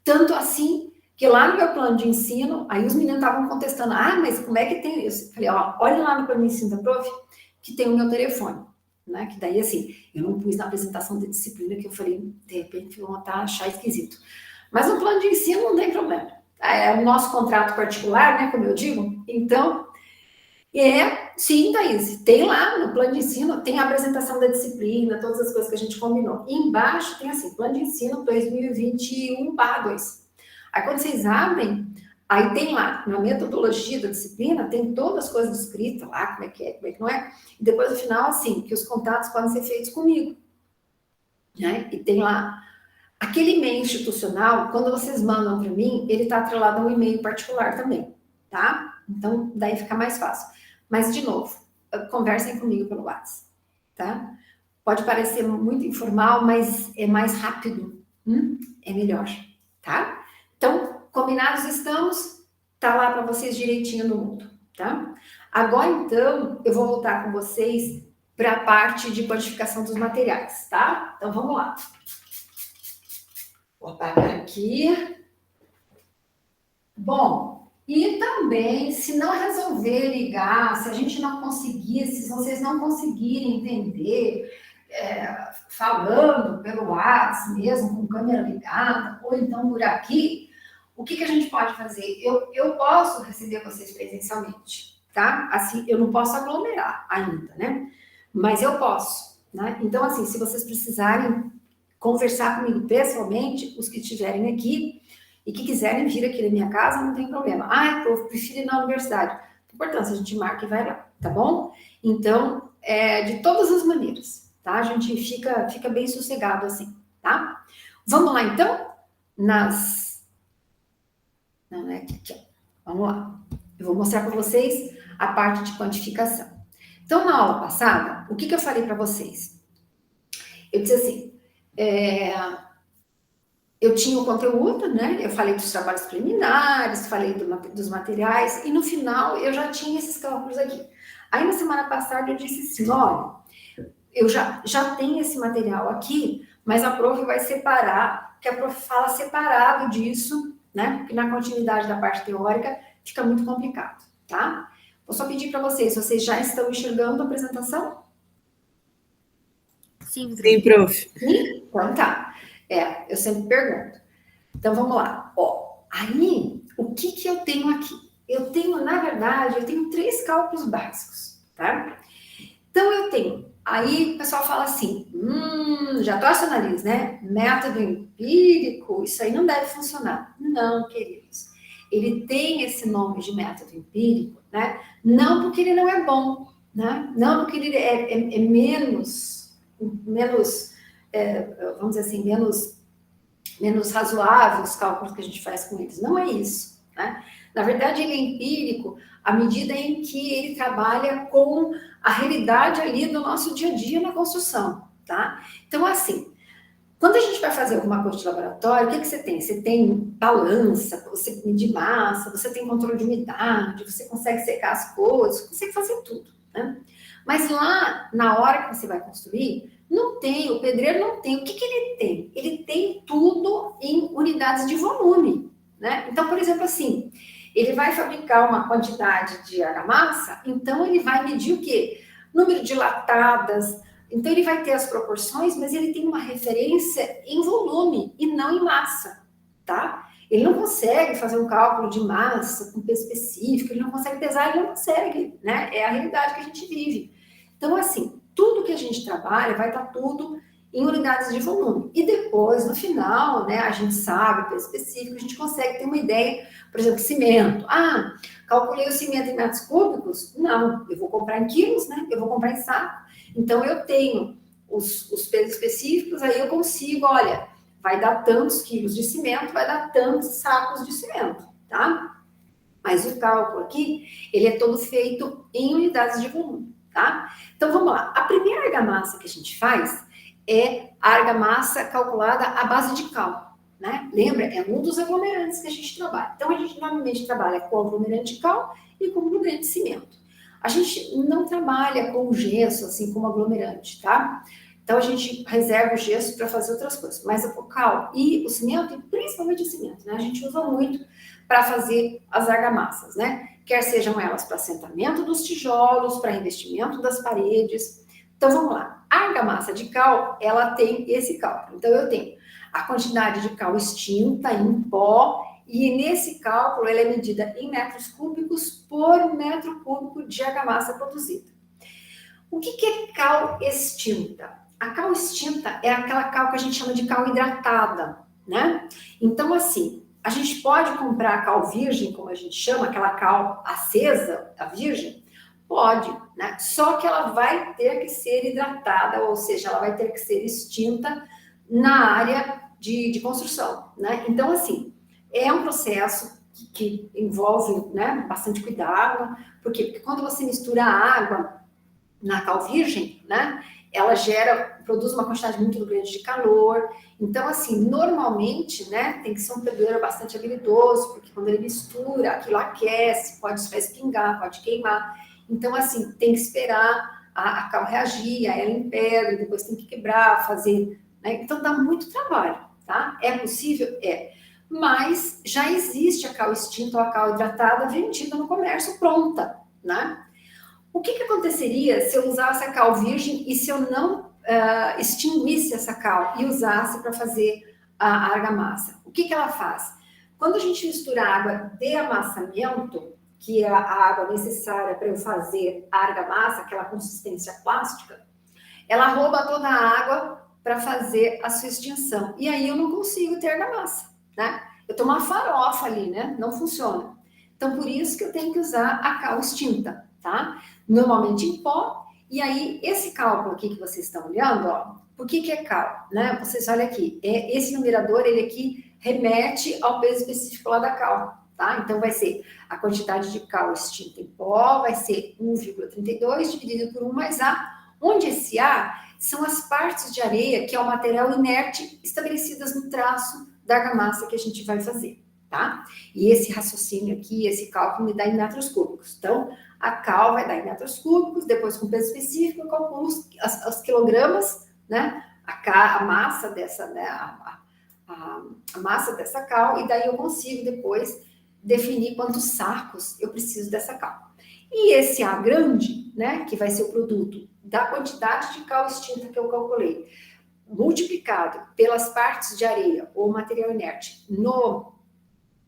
Tanto assim que lá no meu plano de ensino, aí os meninos estavam contestando, mas como é que tem isso? Eu falei, ó, olha lá no plano de ensino da prof, que tem o meu telefone, né? Que daí, assim, eu não pus na apresentação da disciplina, que eu falei, de repente vão achar esquisito. Mas no plano de ensino não tem problema. É o nosso contrato particular, né, como eu digo. Então, sim, Thaís, tem lá no plano de ensino, tem a apresentação da disciplina, todas as coisas que a gente combinou. E embaixo tem assim, plano de ensino 2021/2. Aí quando vocês abrem, aí tem lá, na metodologia da disciplina, tem todas as coisas escritas lá, como é que não é. E depois no final, assim, que os contatos podem ser feitos comigo. Né? E tem lá, aquele e-mail institucional, quando vocês mandam para mim, ele está atrelado a um e-mail particular também, tá? Então, daí fica mais fácil. Mas, de novo, conversem comigo pelo WhatsApp, tá? Pode parecer muito informal, mas é mais rápido, é melhor, tá? Então, combinados estamos, tá lá para vocês direitinho no mundo, tá? Agora, então, eu vou voltar com vocês para a parte de codificação dos materiais, tá? Então, vamos lá. Vou apagar aqui. Bom, e também, se não resolver ligar, se a gente não conseguir, se vocês não conseguirem entender, falando pelo WhatsApp mesmo, com câmera ligada, ou então por aqui, o que a gente pode fazer? Eu posso receber vocês presencialmente, tá? Assim, eu não posso aglomerar ainda, né? Mas eu posso, né? Então, assim, se vocês precisarem conversar comigo pessoalmente, os que estiverem aqui e que quiserem vir aqui na minha casa, não tem problema. Eu prefiro ir na universidade. Importância, a gente marca e vai lá, tá bom? Então, de todas as maneiras, tá? A gente fica bem sossegado assim, tá? Vamos lá, então? Não, é aqui, ó. Vamos lá. Eu vou mostrar para vocês a parte de quantificação. Então, na aula passada, o que eu falei para vocês? Eu disse assim, eu tinha o conteúdo, né? Eu falei dos trabalhos preliminares, falei dos materiais, e no final eu já tinha esses cálculos aqui. Aí, na semana passada, eu disse assim, olha, eu já tenho esse material aqui, mas a prof vai separar, porque a prof fala separado disso, né? Porque na continuidade da parte teórica fica muito complicado, tá? Vou só pedir para vocês já estão enxergando a apresentação? Sim, prof. Sim? Então tá. Eu sempre pergunto. Então vamos lá. Aí, o que eu tenho aqui? Na verdade, eu tenho 3 cálculos básicos, tá? Então eu tenho. Aí o pessoal fala assim, já torce o nariz, né? Método empírico, isso aí não deve funcionar. Não, queridos. Ele tem esse nome de método empírico, né? Não porque ele não é bom, né? Não porque ele é menos, vamos dizer assim, menos razoável os cálculos que a gente faz com eles. Não é isso, né? Na verdade, ele é empírico à medida em que ele trabalha com a realidade ali do nosso dia a dia na construção, tá? Então, assim, quando a gente vai fazer alguma coisa de laboratório, o que você tem? Você tem balança, você mede massa, você tem controle de umidade, você consegue secar as coisas, você consegue fazer tudo, né? Mas lá, na hora que você vai construir, não tem, o pedreiro não tem. O que ele tem? Ele tem tudo em unidades de volume, né? Então, por exemplo, assim, ele vai fabricar uma quantidade de argamassa, então ele vai medir o quê? Número de latadas. Então, ele vai ter as proporções, mas ele tem uma referência em volume e não em massa, tá? Ele não consegue fazer um cálculo de massa com peso específico, ele não consegue pesar, ele não consegue, né? É a realidade que a gente vive. Então, assim, tudo que a gente trabalha vai estar tudo em unidades de volume. E depois, no final, né, a gente sabe o peso específico, a gente consegue ter uma ideia, por exemplo, cimento. Ah, calculei o cimento em metros cúbicos? Não, eu vou comprar em quilos, né? Eu vou comprar em saco. Então, eu tenho os pesos específicos, aí eu consigo, olha, vai dar tantos quilos de cimento, vai dar tantos sacos de cimento, tá? Mas o cálculo aqui, ele é todo feito em unidades de volume, tá? Então, vamos lá. A primeira argamassa que a gente faz é a argamassa calculada à base de cal, né? Lembra? É um dos aglomerantes que a gente trabalha. Então, a gente normalmente trabalha com aglomerante de cal e com aglomerante de cimento. A gente não trabalha com gesso, assim, como aglomerante, tá? Então, a gente reserva o gesso para fazer outras coisas. Mas o cal e o cimento, e principalmente o cimento, né? A gente usa muito para fazer as argamassas, né? Quer sejam elas para assentamento dos tijolos, para revestimento das paredes. Então, vamos lá. A argamassa de cal, ela tem esse cálculo. Então, eu tenho a quantidade de cal extinta em pó, e nesse cálculo ela é medida em metros cúbicos por metro cúbico de argamassa produzida. O que é cal extinta? A cal extinta é aquela cal que a gente chama de cal hidratada, né? Então, assim, a gente pode comprar a cal virgem, como a gente chama, aquela cal acesa, a virgem? Pode, né? Só que ela vai ter que ser hidratada, ou seja, ela vai ter que ser extinta na área de construção, né? Então, assim, é um processo que envolve, né, bastante cuidado. Por quê? Porque quando você mistura água na cal virgem, né, ela produz uma quantidade muito grande de calor. Então, assim, normalmente, né, tem que ser um pedreiro bastante habilidoso, porque quando ele mistura, aquilo aquece, pode respingar, pode queimar. Então, assim, tem que esperar a cal reagir, a ela em pedra, depois tem que quebrar, fazer, né? Então, dá muito trabalho, tá? É possível? É. Mas já existe a cal extinta ou a cal hidratada vendida no comércio pronta, né? O que aconteceria se eu usasse a cal virgem e se eu não extinguisse essa cal e usasse para fazer a argamassa? O que ela faz? Quando a gente mistura água de amassamento, que é a água necessária para eu fazer a argamassa, aquela consistência plástica, ela rouba toda a água para fazer a sua extinção. E aí eu não consigo ter argamassa, né? Eu tô uma farofa ali, né? Não funciona. Então, por isso que eu tenho que usar a cal extinta, tá? Normalmente em pó. E aí, esse cálculo aqui que vocês estão olhando, ó, por que é cal, né? Vocês olham aqui, esse numerador, ele aqui remete ao peso específico lá da cal, tá? Então, vai ser a quantidade de cal extinta em pó, vai ser 1,32 dividido por 1 mais A, onde esse A são as partes de areia, que é o material inerte, estabelecidas no traço da argamassa que a gente vai fazer, tá? E esse raciocínio aqui, esse cálculo me dá em metros cúbicos. Então, a cal vai dar em metros cúbicos, depois com peso específico, eu calculo os quilogramas, né? A massa dessa, né? A massa dessa cal, e daí eu consigo depois definir quantos sacos eu preciso dessa cal. E esse A grande, né? Que vai ser o produto da quantidade de cal extinta que eu calculei, multiplicado pelas partes de areia ou material inerte no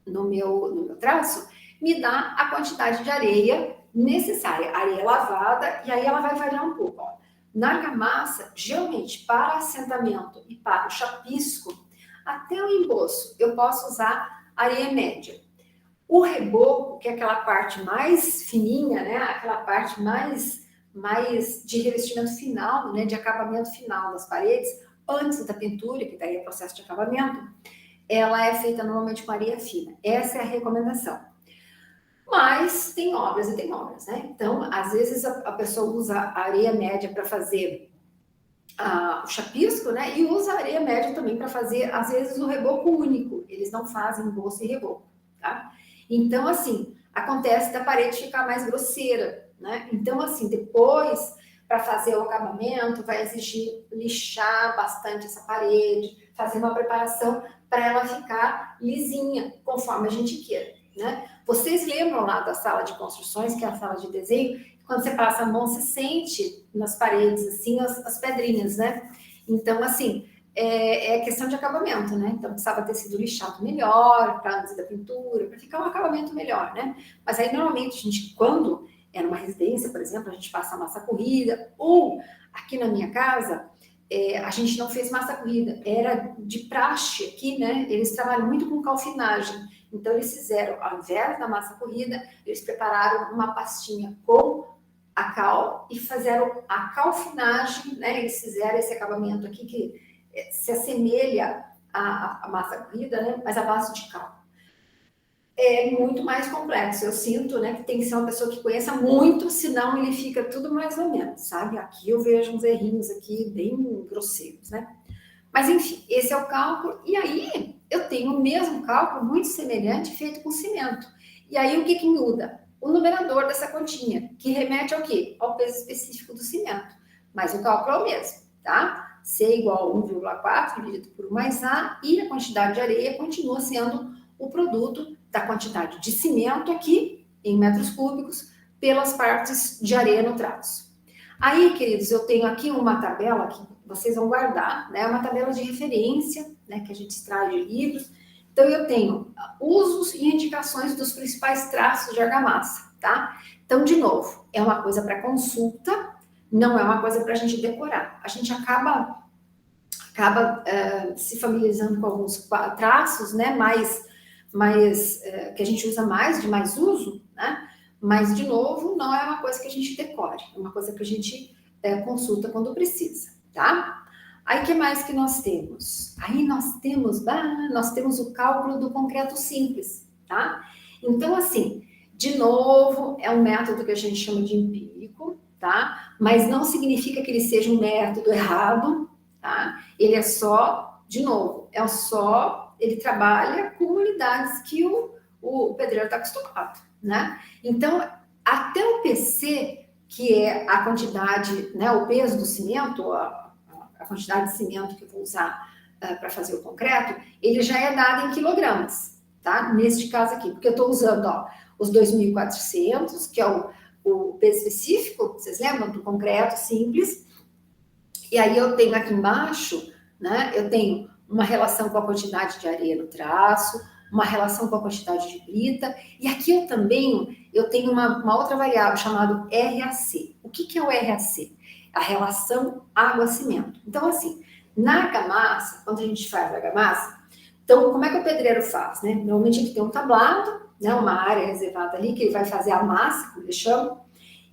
meu traço, me dá a quantidade de areia necessária, areia lavada, e aí ela vai variar um pouco. Ó. Na argamassa, geralmente, para assentamento e para o chapisco, até o emboço, eu posso usar areia média. O reboco, que é aquela parte mais fininha, né, aquela parte mais de revestimento final, né, de acabamento final das paredes, antes da pintura, que daí é processo de acabamento, ela é feita normalmente com areia fina. Essa é a recomendação. tem obras e tem obras, né? Então, às vezes a pessoa usa a areia média para fazer o chapisco, né? E usa a areia média também para fazer, às vezes, o reboco único. Eles não fazem bolsa e reboco, tá? Então, assim, acontece da parede ficar mais grosseira, né? Então, assim, depois, para fazer o acabamento, vai exigir lixar bastante essa parede, fazer uma preparação para ela ficar lisinha, conforme a gente queira, né? Vocês lembram lá da sala de construções, que é a sala de desenho, quando você passa a mão, você sente nas paredes, assim, as pedrinhas, né? Então, assim, é questão de acabamento, né? Então, precisava ter sido lixado melhor, para antes da pintura, para ficar um acabamento melhor, né? Mas aí, normalmente, a gente, quando é numa residência, por exemplo, a gente passa massa corrida, ou aqui na minha casa, a gente não fez massa corrida, era de praxe aqui, né? Eles trabalham muito com calfinagem. Então, eles fizeram, ao invés da massa corrida, eles prepararam uma pastinha com a cal e fizeram a calfinagem, né? Eles fizeram esse acabamento aqui que se assemelha à massa corrida, né? Mas à base de cal. É muito mais complexo. Eu sinto, né, que tem que ser uma pessoa que conheça muito, senão ele fica tudo mais ou menos, sabe? Aqui eu vejo uns errinhos aqui bem grosseiros, né? Mas, enfim, esse é o cálculo. E aí, eu tenho o mesmo cálculo, muito semelhante, feito com cimento. E aí, o que que muda? O numerador dessa continha, que remete ao quê? Ao peso específico do cimento. Mas o cálculo é o mesmo, tá? C igual a 1,4 dividido por 1 mais A, e a quantidade de areia continua sendo o produto da quantidade de cimento aqui, em metros cúbicos, pelas partes de areia no traço. Aí, queridos, eu tenho aqui uma tabela que vocês vão guardar, né? Uma tabela de referência, né? Que a gente extrai de livros. Então, eu tenho usos e indicações dos principais traços de argamassa, tá? Então, de novo, é uma coisa para consulta, não é uma coisa para a gente decorar. A gente acaba se familiarizando com alguns traços, né? Que a gente usa mais, de mais uso, né? Mas, de novo, não é uma coisa que a gente decore, é uma coisa que a gente consulta quando precisa, tá? Aí, o que mais que nós temos? Aí nós temos o cálculo do concreto simples, tá? Então, assim, de novo, é um método que a gente chama de empírico, tá? Mas não significa que ele seja um método errado, tá? Ele é só, de novo, ele trabalha com unidades que o pedreiro está acostumado, né? Então, até o PC, que é a quantidade, né, o peso do cimento, a quantidade de cimento que eu vou usar para fazer o concreto, ele já é dado em quilogramas, tá? Neste caso aqui, porque eu estou usando, ó, os 2.400, que é o peso específico, vocês lembram, do concreto simples, e aí eu tenho aqui embaixo, né, eu tenho uma relação com a quantidade de areia no traço, uma relação com a quantidade de brita, e aqui eu tenho uma outra variável chamada RAC. O que é o RAC? A relação água-cimento. Então, assim, na argamassa, quando a gente faz a argamassa, então, como é que o pedreiro faz, né? Normalmente ele tem um tablado, né, uma área reservada ali, que ele vai fazer a massa, como eles chamam,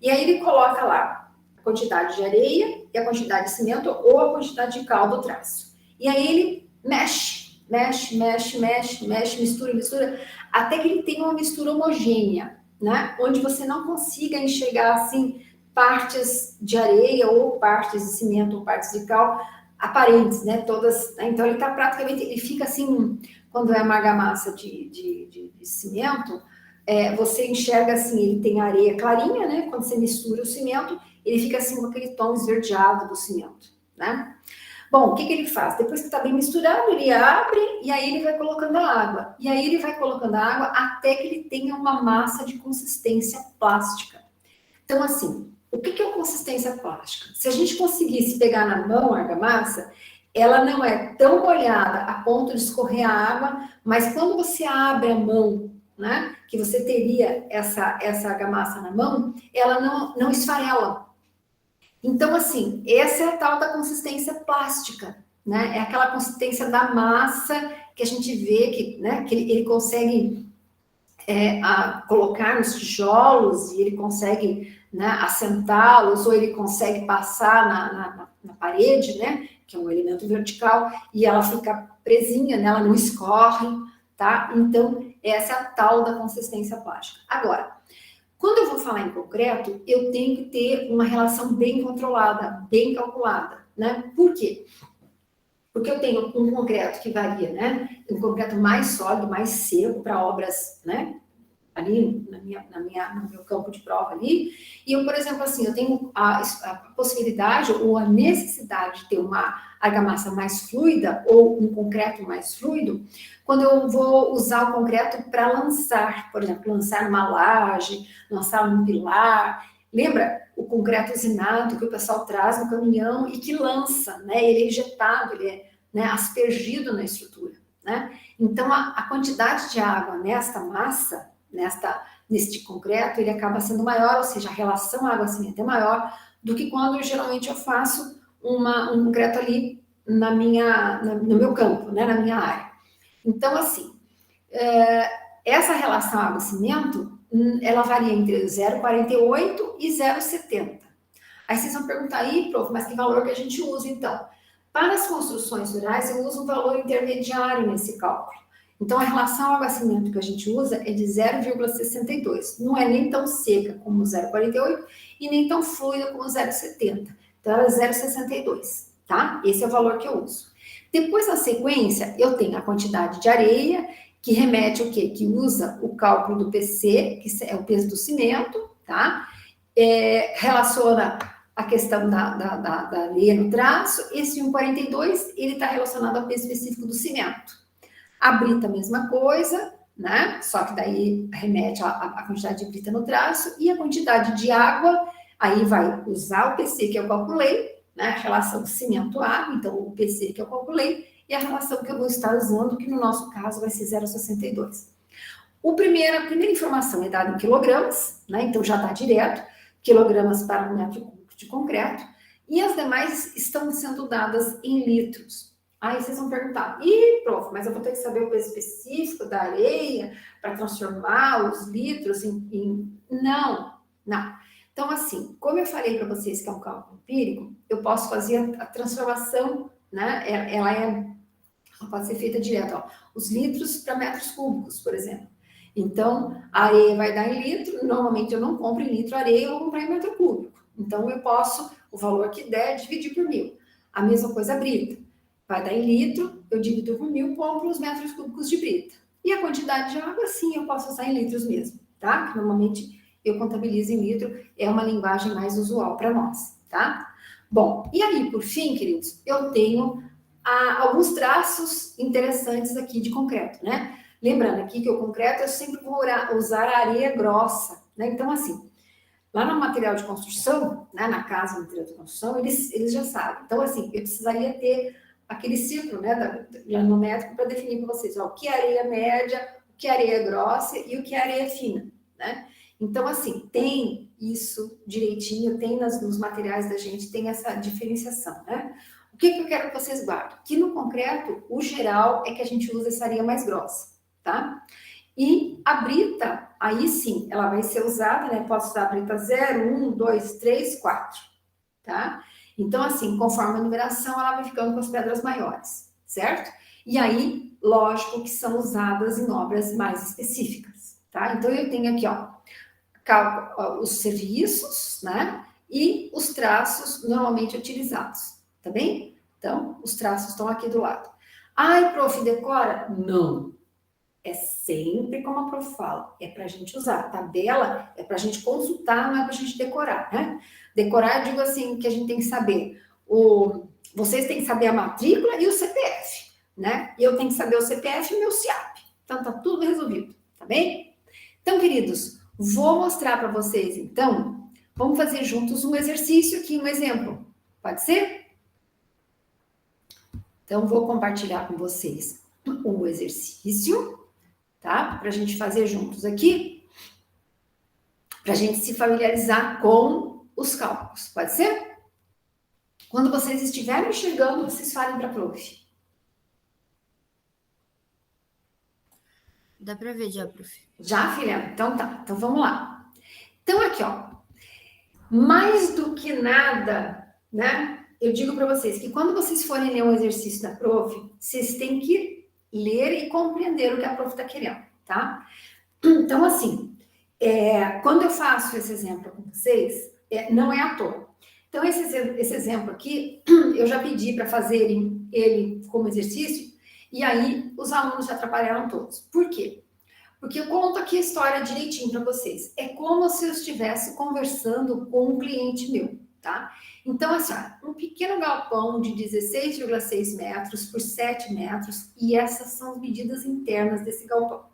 e aí ele coloca lá a quantidade de areia e a quantidade de cimento ou a quantidade de cal do traço. E aí ele mexe, mistura, até que ele tenha uma mistura homogênea, né? Onde você não consiga enxergar, assim, partes de areia ou partes de cimento ou partes de cal aparentes, né? Todas, né? Então, ele fica assim, quando é uma argamassa de cimento, você enxerga assim, ele tem areia clarinha, né? Quando você mistura o cimento, ele fica assim com aquele tom esverdeado do cimento, né? Bom, o que ele faz? Depois que está bem misturado, ele abre e aí ele vai colocando a água. E aí ele vai colocando a água até que ele tenha uma massa de consistência plástica. Então, assim, o que é consistência plástica? Se a gente conseguisse pegar na mão a argamassa, ela não é tão molhada a ponto de escorrer a água, mas quando você abre a mão, né, que você teria essa argamassa na mão, ela não esfarela. Então, assim, essa é a tal da consistência plástica, né? É aquela consistência da massa que a gente vê que, né, que ele consegue colocar nos tijolos e ele consegue, né, assentá-los ou ele consegue passar na parede, né? Que é um elemento vertical e ela fica presinha, né? Ela não escorre, tá? Então, essa é a tal da consistência plástica. Agora, Quando eu vou falar em concreto, eu tenho que ter uma relação bem controlada, bem calculada, né? Por quê? Porque eu tenho um concreto que varia, né? Um concreto mais sólido, mais seco para obras, né? Ali no meu campo de prova ali. E eu, por exemplo, assim, eu tenho a possibilidade ou a necessidade de ter uma argamassa mais fluida ou um concreto mais fluido quando eu vou usar o concreto para lançar, por exemplo, lançar uma laje, lançar um pilar. Lembra o concreto usinado que o pessoal traz no caminhão e que lança, né? Ele é injetado, ele é, né, aspergido na estrutura, né? Então, a quantidade de água nesta massa, neste concreto, ele acaba sendo maior, ou seja, a relação água-cimento é maior do que quando geralmente eu faço um concreto ali no meu campo, né, na minha área. Então, assim, essa relação água-cimento, ela varia entre 0,48 e 0,70. Aí vocês vão perguntar, aí, prof, mas que valor que a gente usa, então? Para as construções rurais, eu uso um valor intermediário nesse cálculo. Então, a relação água-cimento que a gente usa é de 0,62. Não é nem tão seca como 0,48 e nem tão fluida como 0,70. Então, ela é 0,62, tá? Esse é o valor que eu uso. Depois, na sequência, eu tenho a quantidade de areia, que remete ao quê? Que usa o cálculo do PC, que é o peso do cimento, tá? Relaciona a questão da areia no traço. Esse 1,42, ele está relacionado ao peso específico do cimento. A brita, a mesma coisa, né? Só que daí remete à quantidade de brita no traço e a quantidade de água, aí vai usar o PC que eu calculei, né? A relação cimento-água, então o PC que eu calculei e a relação que eu vou estar usando, que no nosso caso vai ser 0,62. A primeira informação é dada em quilogramas, né? Então já está direto, quilogramas para um metro cúbico de concreto, e as demais estão sendo dadas em litros. Aí vocês vão perguntar, prof, mas eu vou ter que saber o peso específico da areia para transformar os litros em... Não. Então, assim, como eu falei para vocês que é um cálculo empírico, eu posso fazer a transformação, né? Ela pode ser feita direto, ó, os litros para metros cúbicos, por exemplo. Então, a areia vai dar em litro, normalmente eu não compro em litro areia, eu vou comprar em metro cúbico. Então, eu posso, o valor que der, dividir por 1.000. A mesma coisa a brita. Vai dar em litro, eu divido por 1.000, compro os metros cúbicos de brita. E a quantidade de água, sim, eu posso usar em litros mesmo, tá? Que normalmente eu contabilizo em litro, é uma linguagem mais usual para nós, tá? Bom, e aí, por fim, queridos, eu tenho alguns traços interessantes aqui de concreto, né? Lembrando aqui que o concreto eu sempre vou usar a areia grossa, né? Então, assim, lá no material de construção, né, na casa do material de construção, eles já sabem. Então, assim, eu precisaria ter aquele círculo, né, granométrico para definir para vocês, ó, o que é areia média, o que é areia grossa e o que é areia fina, né? Então, assim, tem isso direitinho, tem nos materiais da gente, tem essa diferenciação, né? O que eu quero que vocês guardem? Que no concreto, o geral é que a gente usa essa areia mais grossa, tá? E a brita, aí sim, ela vai ser usada, né? Posso usar a brita 0, 1, 2, 3, 4, tá? Então, assim, conforme a numeração, ela vai ficando com as pedras maiores, certo? E aí, lógico que são usadas em obras mais específicas, tá? Então, eu tenho aqui, ó, os serviços, né? E os traços normalmente utilizados, tá bem? Então, os traços estão aqui do lado. Ai, prof, decora? Não. É sempre como a prof fala, é para a gente usar. A tabela é para a gente consultar, não é para a gente decorar, né? Decorar, eu digo assim, que a gente tem que saber. Vocês têm que saber a matrícula e o CPF, né? E eu tenho que saber o CPF e o meu CIAP. Então, tá tudo resolvido, tá bem? Então, queridos, vou mostrar para vocês, então, vamos fazer juntos um exercício aqui, um exemplo. Pode ser? Então, vou compartilhar com vocês o exercício, tá? Para a gente fazer juntos aqui, para a gente se familiarizar com os cálculos, pode ser? Quando vocês estiverem enxergando, vocês falem para a prof. Dá para ver já, prof. Já, filha? Então tá, então vamos lá. Então aqui, ó, mais do que nada, né? Eu digo para vocês que quando vocês forem ler um exercício da prof, vocês têm que ler e compreender o que a prof está querendo, tá? Então, assim, quando eu faço esse exemplo com vocês, não é à toa. Então, esse exemplo aqui, eu já pedi para fazerem ele como exercício, e aí os alunos se atrapalharam todos. Por quê? Porque eu conto aqui a história direitinho para vocês. É como se eu estivesse conversando com um cliente meu, tá? Então, assim, ó, um pequeno galpão de 16,6 metros por 7 metros, e essas são as medidas internas desse galpão.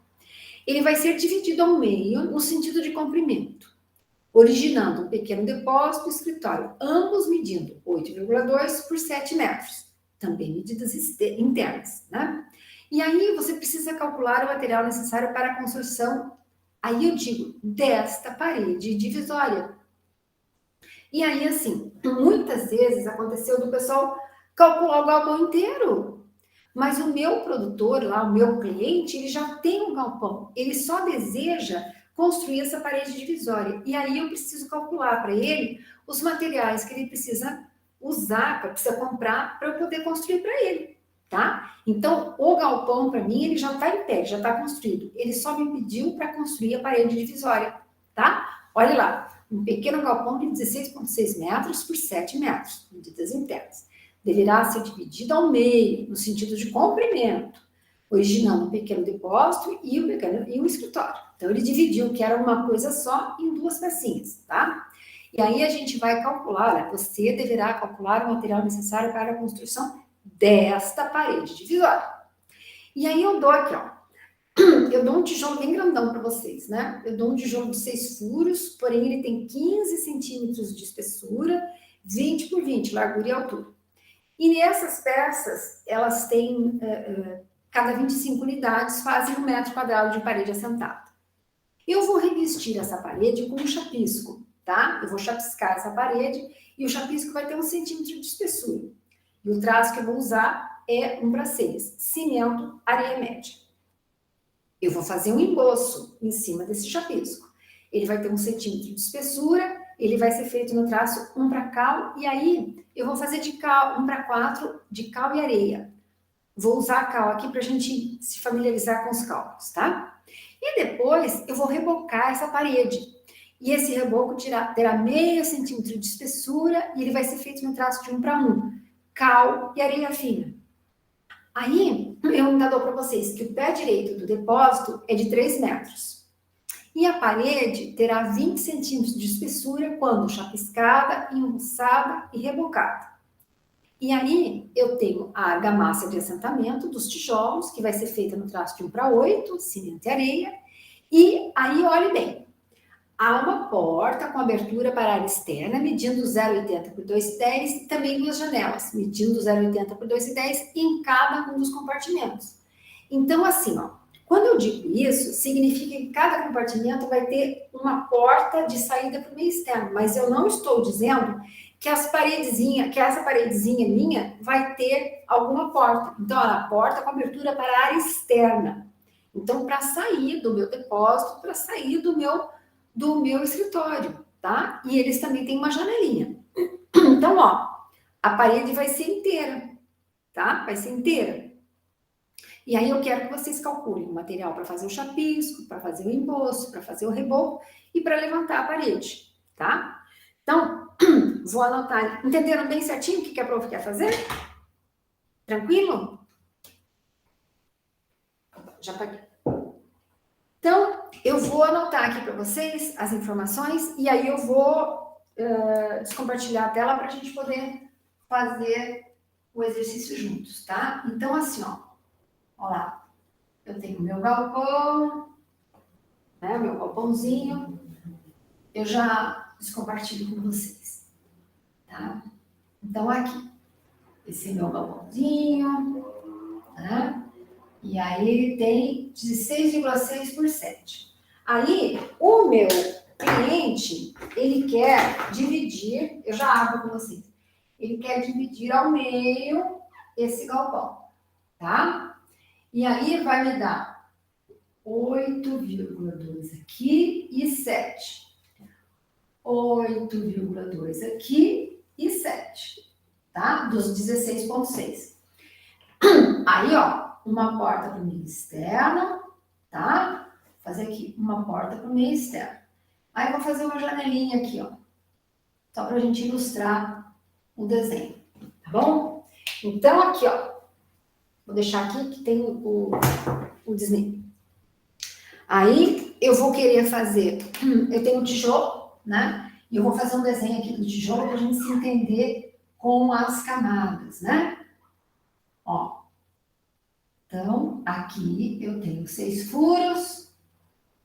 Ele vai ser dividido ao meio no sentido de comprimento, originando um pequeno depósito e escritório, ambos medindo 8,2 por 7 metros, também medidas internas, né? E aí você precisa calcular o material necessário para a construção, aí eu digo, desta parede divisória. E aí, assim, muitas vezes aconteceu do pessoal calcular o galpão inteiro, mas o meu produtor lá, o meu cliente, ele já tem um galpão, ele só deseja construir essa parede divisória. E aí eu preciso calcular para ele os materiais que ele precisa usar, precisa comprar para eu poder construir para ele, tá? Então, o galpão, para mim, ele já está em pé, já está construído. Ele só me pediu para construir a parede divisória, tá? Olha lá, um pequeno galpão de 16,6 metros por 7 metros, medidas internas. Deverá ser dividido ao meio, no sentido de comprimento, originando um pequeno depósito e um escritório. Então, ele dividiu, que era uma coisa só, em duas pecinhas, tá? E aí a gente vai calcular, você deverá calcular o material necessário para a construção desta parede divisória. E aí eu dou aqui, ó, eu dou um tijolo bem grandão para vocês, né? Eu dou um tijolo de 6 furos, porém ele tem 15 centímetros de espessura, 20 por 20, largura e altura. E nessas peças, elas têm, cada 25 unidades fazem 1 metro quadrado de parede assentada. Eu vou revestir essa parede com um chapisco, tá? Eu vou chapiscar essa parede e o chapisco vai ter 1 centímetro de espessura. E o traço que eu vou usar é 1 para 6, cimento, areia média. Eu vou fazer um emboço em cima desse chapisco. Ele vai ter 1 centímetro de espessura, ele vai ser feito no traço 1 para cal, e aí eu vou fazer de cal 1 para 4 de cal e areia. Vou usar a cal aqui para a gente se familiarizar com os cálculos, tá? E depois eu vou rebocar essa parede. E esse reboco terá meio centímetro de espessura e ele vai ser feito no traço de 1 para 1, cal e areia fina. Aí eu ainda dou para vocês que o pé direito do depósito é de 3 metros. E a parede terá 20 centímetros de espessura quando chapiscada, embuçada e rebocada. E aí eu tenho a argamassa de assentamento dos tijolos, que vai ser feita no traço de 1 para 8, cimento e areia. E aí, olhe bem, há uma porta com abertura para a área externa, medindo 0,80 por 2,10 e também 2 janelas, medindo 0,80 por 2,10 em cada um dos compartimentos. Então, assim, ó, quando eu digo isso, significa que cada compartimento vai ter uma porta de saída para o meio externo, mas eu não estou dizendo que essa paredezinha minha vai ter alguma porta. Então, a porta com abertura para a área externa. Então, para sair do meu depósito, para sair do meu escritório, tá? E eles também têm uma janelinha. Então, ó, a parede vai ser inteira, tá? Vai ser inteira. E aí eu quero que vocês calculem o material para fazer o chapisco, para fazer o emboço, para fazer o reboco e para levantar a parede, tá? Então, vou anotar. Entenderam bem certinho o que a prof quer fazer? Tranquilo? Já paguei. Então, eu vou anotar aqui para vocês as informações e aí eu vou descompartilhar a tela para a gente poder fazer o exercício juntos, tá? Então, assim, ó lá, eu tenho meu galpão, né, meu galpãozinho, eu já descompartilho com vocês, tá? Então, aqui, esse é meu galpãozinho, tá? E aí tem 16,6 por 7. Aí, o meu cliente, ele quer dividir, eu já abro com vocês, ele quer dividir ao meio esse galpão, tá? E aí vai me dar 8,2 aqui e 7. 8,2 aqui e 7, tá? Dos 16,6. Aí, ó, uma porta para o meio externo, tá? fazer aqui uma porta para o meio externo. Aí eu vou fazer uma janelinha aqui, ó. Só para a gente ilustrar o desenho, tá bom? Então, aqui, ó. Vou deixar aqui que tem o Disney. Aí, eu vou querer fazer... Eu tenho um tijolo, né? E eu vou fazer um desenho aqui do tijolo para a gente se entender com as camadas, né? Ó. Então, aqui eu tenho 6 furos,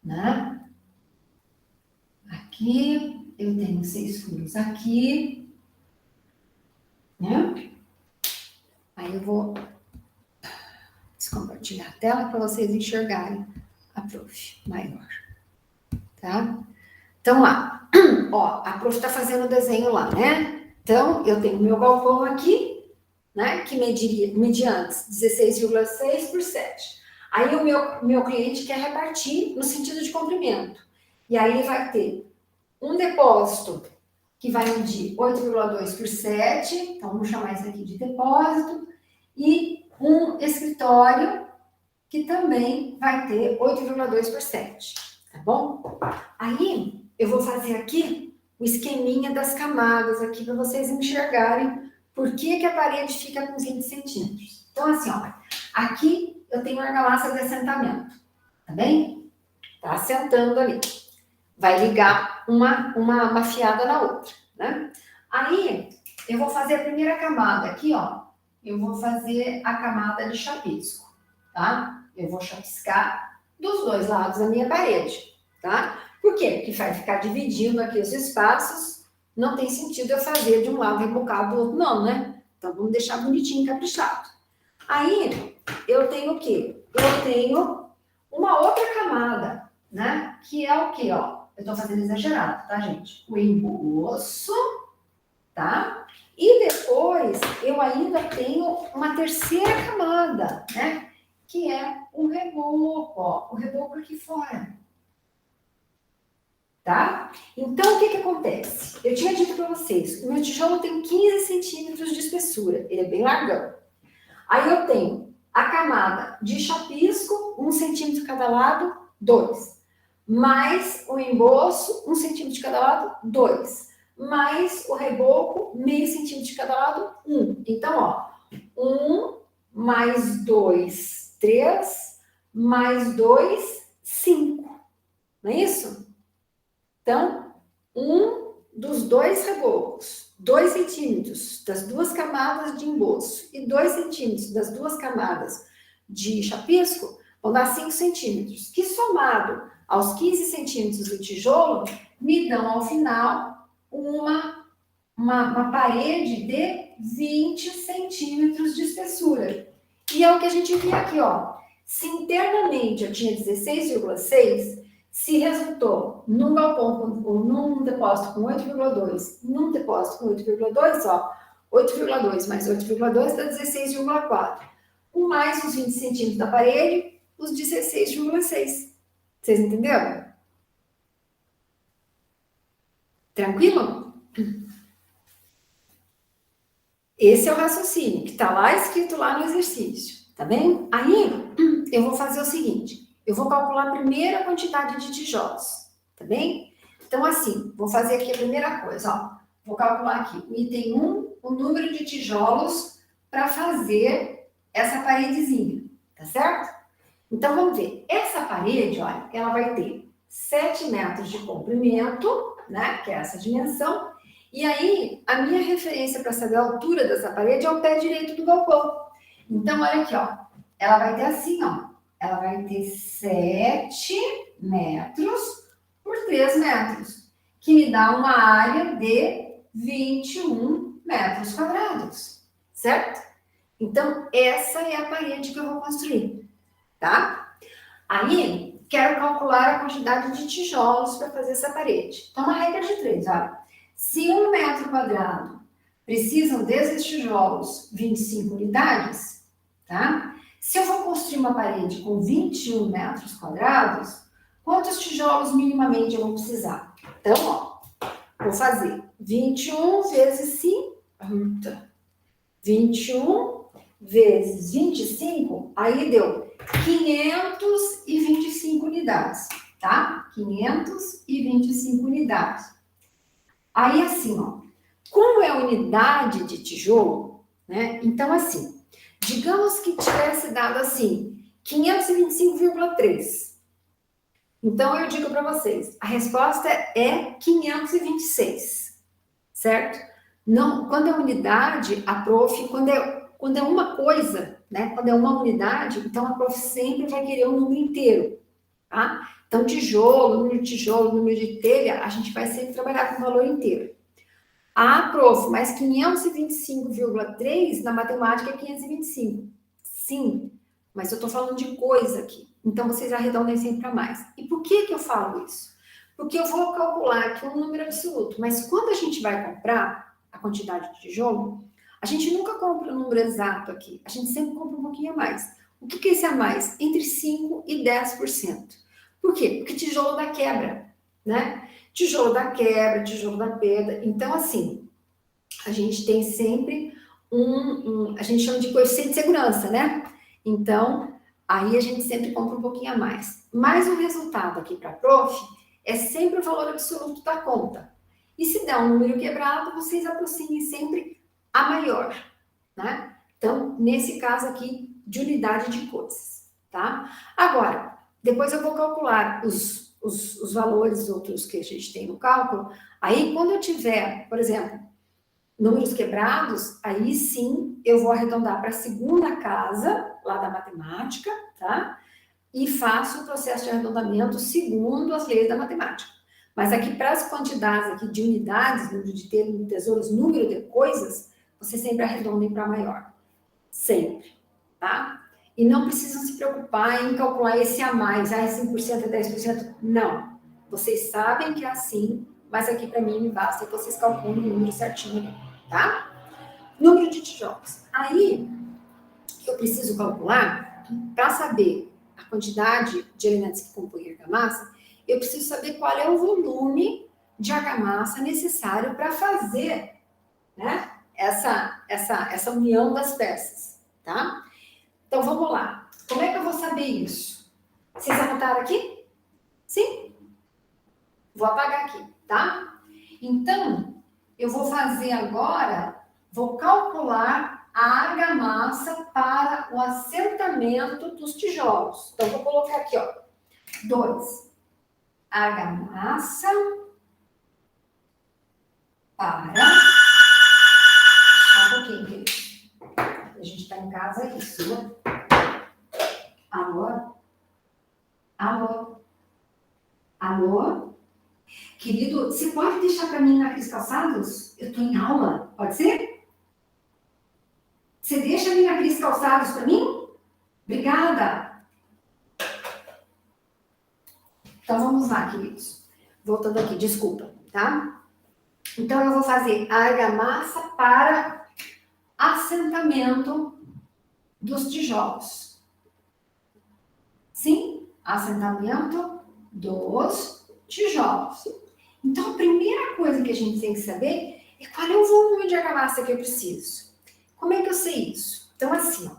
né? Aqui eu tenho 6 furos aqui, né? Aí eu vou descompartilhar a tela para vocês enxergarem a prof maior, tá? Então, lá, ó, a prof tá fazendo o desenho lá, né? Então, eu tenho meu galpão aqui, né? Que media antes 16,6 por 7. Aí o meu cliente quer repartir no sentido de comprimento. E aí ele vai ter um depósito que vai medir 8,2 por 7, então vamos chamar isso aqui de depósito, e um escritório que também vai ter 8,2 por 7, tá bom? Aí eu vou fazer aqui o esqueminha das camadas aqui para vocês enxergarem por que a parede fica com 20 centímetros. Então assim, ó, aqui eu tenho argamassa de assentamento, tá bem? Tá assentando ali. Vai ligar uma fiada na outra, né? Aí, eu vou fazer a primeira camada aqui, ó. Eu vou fazer a camada de chapisco, tá? Eu vou chapiscar dos dois lados da minha parede, tá? Por quê? Porque vai ficar dividindo aqui os espaços. Não tem sentido eu fazer de um lado rebocado do outro, não, né? Então, vamos deixar bonitinho, caprichado. Aí, eu tenho o quê? Eu tenho uma outra camada, né? Que é o quê, ó? Eu tô fazendo exagerado, tá, gente? O emboço, tá? E depois, eu ainda tenho uma terceira camada, né? Que é o reboco, ó. O reboco aqui fora. Tá? Então, o que acontece? Eu tinha dito para vocês, o meu tijolo tem 15 centímetros de espessura. Ele é bem largão. Aí eu tenho a camada de chapisco, 1 centímetro cada lado, 2. Mais o emboço, 1 centímetro de cada lado, 2. Mais o reboco, meio centímetro de cada lado, 1. Então, ó, 1 mais 2, 3, mais 2, 5. Não é isso? Então, um dos dois rebocos, 2 centímetros das duas camadas de emboço e 2 centímetros das duas camadas de chapisco, vão dar 5 centímetros, que somado aos 15 centímetros do tijolo, me dão ao final uma parede de 20 centímetros de espessura. E é o que a gente vê aqui, ó. Se internamente eu tinha 16,6, se resultou num galpão, num depósito com 8,2, num depósito com 8,2, ó, 8,2 mais 8,2 dá 16,4. Com mais os 20 centímetros da parede, os 16,6. Vocês entenderam? Tranquilo? Esse é o raciocínio que está lá escrito lá no exercício, tá bem? Aí, eu vou fazer o seguinte. Eu vou calcular a primeira quantidade de tijolos, tá bem? Então, assim, vou fazer aqui a primeira coisa, ó. Vou calcular aqui, o item 1, o número de tijolos para fazer essa paredezinha, tá certo? Então, vamos ver. Essa parede, olha, ela vai ter 7 metros de comprimento, né? Que é essa dimensão. E aí, a minha referência para saber a altura dessa parede é o pé direito do galpão. Então, olha aqui, ó. Ela vai ter assim, ó. Ela vai ter 7 metros por 3 metros, que me dá uma área de 21 metros quadrados, certo? Então, essa é a parede que eu vou construir, tá? Aí, quero calcular a quantidade de tijolos para fazer essa parede. Então, uma regra de 3, olha. Se 1 metro quadrado precisam desses tijolos 25 unidades, tá? Se eu vou construir uma parede com 21 metros quadrados, quantos tijolos minimamente eu vou precisar? Então, ó, vou fazer 21 vezes 5, 21 vezes 25, aí deu 525 unidades, tá? 525 unidades. Aí, assim, ó, como é unidade de tijolo, né? Então, assim, digamos que tivesse dado assim, 525,3. Então, eu digo para vocês, a resposta é 526, certo? Não, quando é unidade, a prof, quando é uma coisa, né? Quando é uma unidade, então a prof sempre vai querer o número inteiro, tá? Então, número de tijolo, número de telha, a gente vai sempre trabalhar com o valor inteiro. Ah, prof, mas 525,3 na matemática é 525. Sim, mas eu estou falando de coisa aqui. Então, vocês arredondem sempre para mais. E por que eu falo isso? Porque eu vou calcular aqui um número absoluto, mas quando a gente vai comprar a quantidade de tijolo, a gente nunca compra o número exato aqui. A gente sempre compra um pouquinho a mais. O que é esse a mais? Entre 5% e 10%. Por quê? Porque tijolo dá quebra, né? Tijolo da quebra, tijolo da perda. Então, assim, a gente tem sempre a gente chama de coeficiente de segurança, né? Então, aí a gente sempre compra um pouquinho a mais. Mas o resultado aqui para a prof é sempre o valor absoluto da conta. E se der um número quebrado, vocês aproximem sempre a maior, né? Então, nesse caso aqui, de unidade de coisas, tá? Agora, depois eu vou calcular os valores outros que a gente tem no cálculo. Aí, quando eu tiver, por exemplo, números quebrados, aí sim eu vou arredondar para a segunda casa, lá da matemática, tá? E faço o processo de arredondamento segundo as leis da matemática. Mas aqui, para as quantidades aqui de unidades, número de tesouros, número de coisas, você sempre arredondem para maior. Sempre, tá? E não precisam se preocupar em calcular esse a mais, é 5%, é 10%. Não. Vocês sabem que é assim, mas aqui para mim me basta que vocês calculem o número certinho, tá? Número de tijolos. Aí, eu preciso calcular, para saber a quantidade de elementos que compõem a argamassa, eu preciso saber qual é o volume de argamassa necessário para fazer, né, essa união das peças, tá? Então, vamos lá. Como é que eu vou saber isso? Vocês anotaram aqui? Sim? Vou apagar aqui, tá? Então, eu vou fazer agora, vou calcular a argamassa para o assentamento dos tijolos. Então, vou colocar aqui, ó, 2. Argamassa para... Só um pouquinho, querido. A gente está em casa, é isso, né? Alô? Alô? Alô? Querido, você pode deixar para mim na Cris Calçados? Eu estou em aula, pode ser? Você deixa ali na Cris Calçados para mim? Obrigada. Então, vamos lá, queridos. Voltando aqui, desculpa, tá? Então, eu vou fazer a argamassa para assentamento dos tijolos. Sim, assentamento dos tijolos. Então, a primeira coisa que a gente tem que saber é qual é o volume de argamassa que eu preciso. Como é que eu sei isso? Então, assim, ó,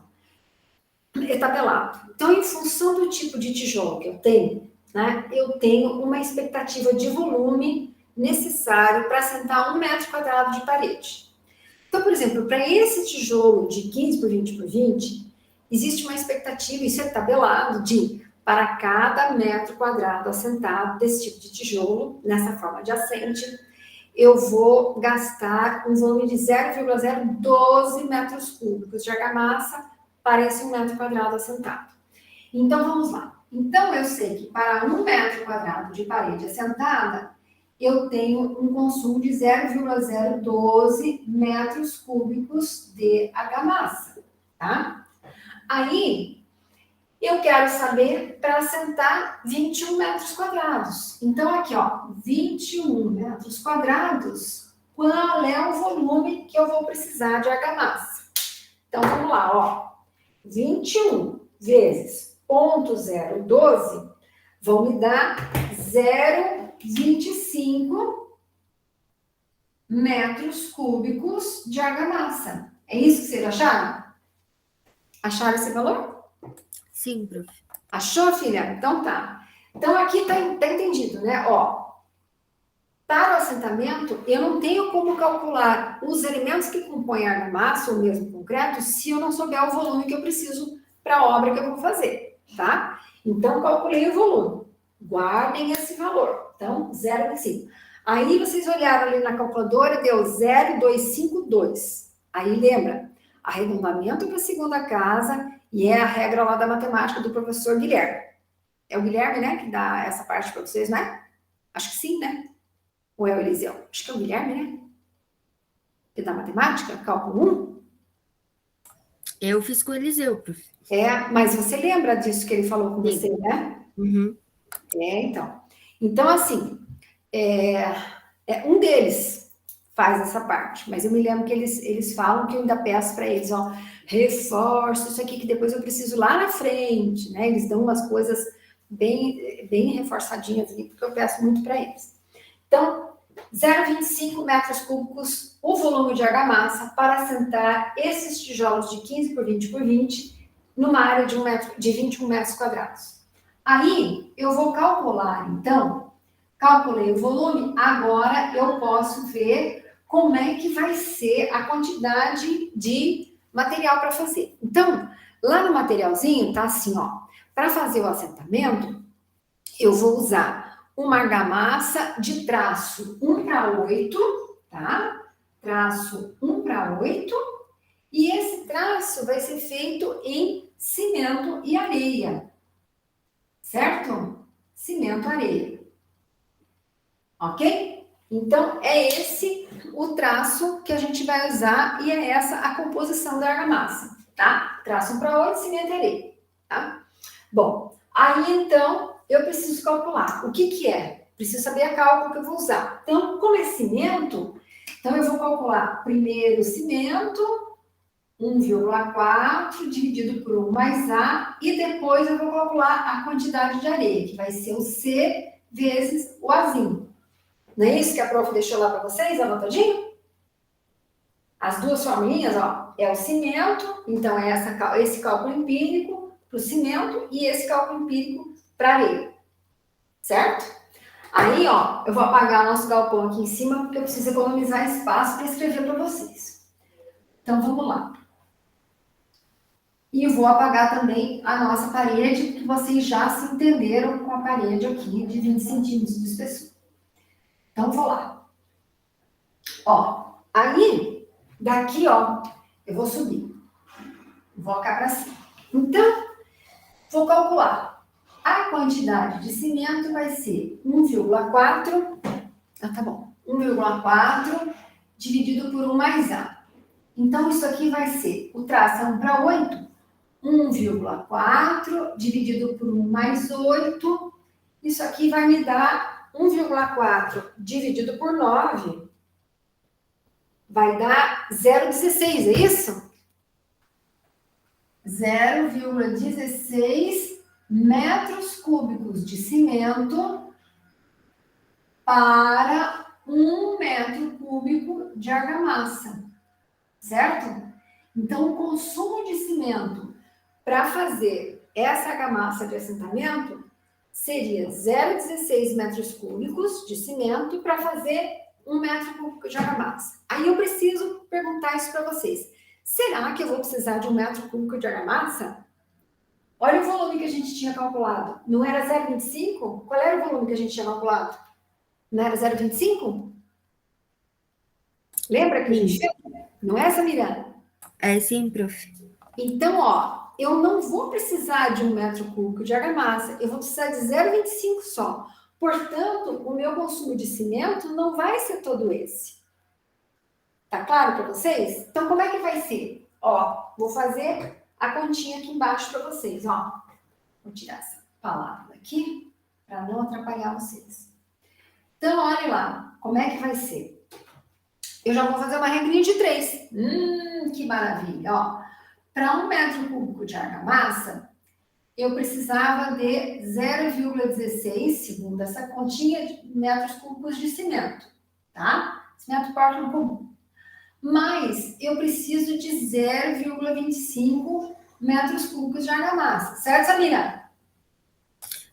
é tabelado. Então, em função do tipo de tijolo que eu tenho, né, eu tenho uma expectativa de volume necessário para assentar 1 metro quadrado de parede. Então, por exemplo, para esse tijolo de 15 por 20 por 20, existe uma expectativa, isso é tabelado, de para cada metro quadrado assentado desse tipo de tijolo, nessa forma de assente, eu vou gastar um volume de 0,012 metros cúbicos de argamassa para esse 1 metro quadrado assentado. Então, vamos lá. Então, eu sei que para 1 metro quadrado de parede assentada, eu tenho um consumo de 0,012 metros cúbicos de argamassa, tá? Aí, eu quero saber para assentar 21 metros quadrados. Então, aqui, ó, 21 metros quadrados, qual é o volume que eu vou precisar de argamassa? Então, vamos lá, ó. 21 vezes 0,012 vão me dar 0,25 metros cúbicos de argamassa. É isso que vocês acharam? Acharam esse valor? Sim, prof. Achou, filha? Então tá. Então aqui tá entendido, né? Ó, para o assentamento, eu não tenho como calcular os elementos que compõem a argamassa ou mesmo concreto se eu não souber o volume que eu preciso para a obra que eu vou fazer, tá? Então, calculei o volume. Guardem esse valor. Então, 0,25. Aí, vocês olharam ali na calculadora, deu 0,252. Aí, lembra, arredondamento para a segunda casa e é a regra lá da matemática do professor Guilherme. É o Guilherme, né, que dá essa parte para vocês, né? Acho que sim, né? Ou é o Eliseu? Acho que é o Guilherme, né? Que dá matemática, cálculo 1. Eu fiz com o Eliseu, prof. É, mas você lembra disso que ele falou com Sim. você, né? Uhum. Então. Então, assim, um deles faz essa parte, mas eu me lembro que eles falam que eu ainda peço para eles, ó, reforço isso aqui que depois eu preciso lá na frente, né? Eles dão umas coisas bem reforçadinhas ali, porque eu peço muito para eles. Então, 0,25 metros cúbicos o volume de argamassa para assentar esses tijolos de 15 por 20 por 20 numa área de 21 metros quadrados. Aí, eu vou calcular, então, calculei o volume, agora eu posso ver como é que vai ser a quantidade de material para fazer. Então, lá no materialzinho tá assim, ó, para fazer o assentamento, eu vou usar uma argamassa de traço 1:8, tá? Traço 1:8, e esse traço vai ser feito em cimento e areia, certo? Cimento, areia. Ok? Então, é esse o traço que a gente vai usar e é essa a composição da argamassa, tá? Traço 1:8, cimento e areia, tá? Bom, aí então eu preciso calcular o que é. Preciso saber a cálculo que eu vou usar. Então, como é cimento, então eu vou calcular primeiro o cimento, 1,4 dividido por 1 mais A, e depois eu vou calcular a quantidade de areia, que vai ser o C vezes o Azinho. Não é isso que a prof deixou lá para vocês, anotadinho? As duas formulinhas, ó, é o cimento, então é esse cálculo empírico para o cimento e esse cálculo empírico para areia, certo? Aí, ó, eu vou apagar nosso galpão aqui em cima porque eu preciso economizar espaço para escrever para vocês. Então, vamos lá. E vou apagar também a nossa parede, que vocês já se entenderam com a parede aqui de 20 centímetros de espessura. Então, vou lá. Ó, aí, daqui, ó, eu vou subir. Vou cá para cima. Então, vou calcular. A quantidade de cimento vai ser 1,4. Tá bom. 1,4 dividido por 1 mais A. Então, isso aqui vai ser, o traço é 1:8. 1,4 dividido por 1 mais 8. Isso aqui vai me dar 1,4 dividido por 9. Vai dar 0,16, é isso? 0,16 metros cúbicos de cimento para 1 metro cúbico de argamassa, certo? Então, o consumo de cimento para fazer essa argamassa de assentamento seria 0,16 metros cúbicos de cimento para fazer 1 metro cúbico de argamassa. Aí eu preciso perguntar isso para vocês. Será que eu vou precisar de 1 metro cúbico de argamassa? Olha o volume que a gente tinha calculado. Não era 0,25? Qual era o volume que a gente tinha calculado? Não era 0,25? Lembra que a gente fez? Não é, Samira? É sim, prof. Então, ó, eu não vou precisar de 1 metro cúbico de argamassa, eu vou precisar de 0,25 só. Portanto, o meu consumo de cimento não vai ser todo esse. Tá claro para vocês? Então, como é que vai ser? Ó, vou fazer a continha aqui embaixo para vocês, ó. Vou tirar essa palavra daqui para não atrapalhar vocês. Então, olha lá, como é que vai ser? Eu já vou fazer uma regrinha de 3. Que maravilha, ó. Para 1 metro cúbico de argamassa, eu precisava de 0,16, segundo essa continha, de metros cúbicos de cimento, tá? Cimento Portland comum. Mas eu preciso de 0,25 metros cúbicos de argamassa. Certo, Samira?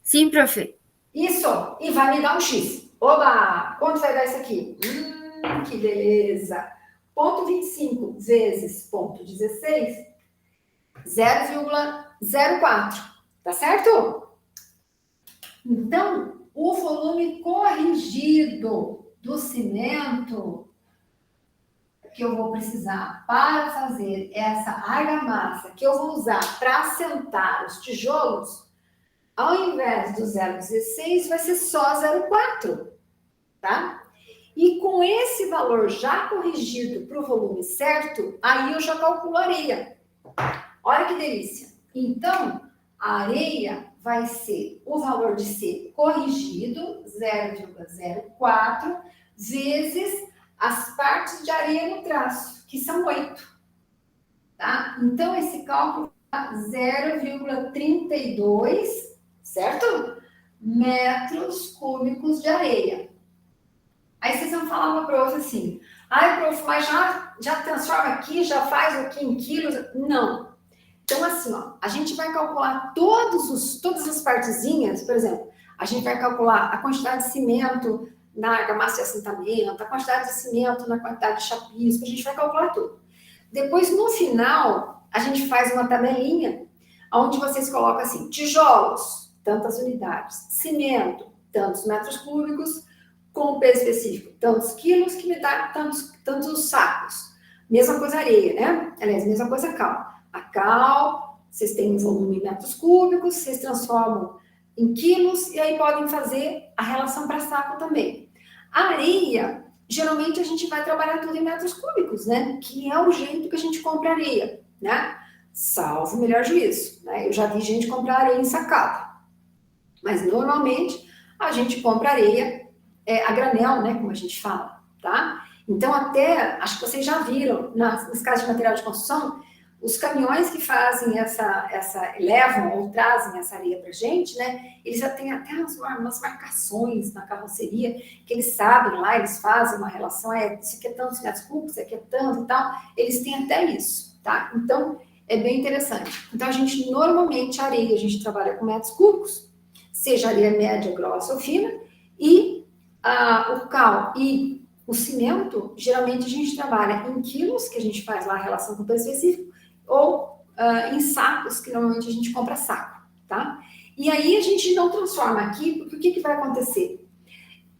Sim, prof. Isso. E vai me dar um X. Oba! Quanto vai dar isso aqui? Que beleza. Ponto 25 vezes ponto 16, 0,04. Tá certo? Então, o volume corrigido do cimento que eu vou precisar para fazer essa argamassa que eu vou usar para assentar os tijolos, ao invés do 0,16, vai ser só 0,4, tá? E com esse valor já corrigido para o volume certo, aí eu já calculo a areia. Olha que delícia. Então, a areia vai ser o valor de ser corrigido, 0,04, vezes as partes de areia no traço, que são 8. Tá? Então, esse cálculo dá 0,32, certo? Metros cúbicos de areia. Aí vocês vão falar para o prof assim, prof, mas já transforma aqui, já faz aqui em quilos? Não. Então, assim, ó, a gente vai calcular todas as partezinhas, por exemplo, a gente vai calcular a quantidade de cimento na argamassa de assentamento, a quantidade de cimento na quantidade de chapisco, a gente vai calcular tudo. Depois, no final, a gente faz uma tabelinha onde vocês colocam assim, tijolos, tantas unidades, cimento, tantos metros cúbicos, com peso específico, tantos quilos, que me dá tantos sacos. Mesma coisa areia, né? Aliás, mesma coisa cal. A cal, vocês têm um volume em metros cúbicos, vocês transformam em quilos e aí podem fazer a relação para saco também. A areia, geralmente a gente vai trabalhar tudo em metros cúbicos, né? Que é o jeito que a gente compra areia, né? Salvo o melhor juízo, né? Eu já vi gente comprar areia ensacada. Mas normalmente a gente compra areia a granel, né? Como a gente fala, tá? Então até, acho que vocês já viram, nas casas de material de construção, os caminhões que fazem levam ou trazem essa areia pra gente, né? Eles já têm até umas marcações na carroceria, que eles sabem lá, eles fazem uma relação, isso aqui é tantos metros cúbicos, isso aqui é tanto e tal. Eles têm até isso, tá? Então, é bem interessante. Então, a gente, normalmente, a areia, a gente trabalha com metros cúbicos, seja areia média, grossa ou fina, e o cal e o cimento, geralmente, a gente trabalha em quilos, que a gente faz lá a relação com o peso específico, ou em sacos, que normalmente a gente compra saco, tá? E aí a gente não transforma aqui, porque o que vai acontecer?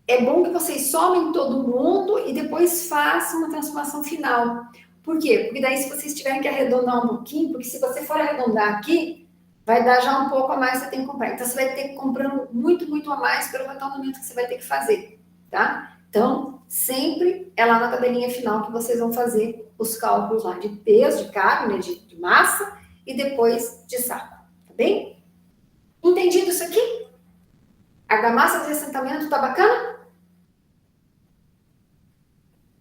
É bom que vocês somem todo mundo e depois façam uma transformação final. Por quê? Porque daí se vocês tiverem que arredondar um pouquinho, porque se você for arredondar aqui, vai dar já um pouco a mais que você tem que comprar. Então você vai ter que comprando muito, muito a mais pelo retornamento que você vai ter que fazer, tá? Então, sempre é lá na tabelinha final que vocês vão fazer os cálculos lá de peso, de carga, né, de massa e depois de saco, tá bem? Entendido isso aqui? Argamassa de assentamento tá bacana?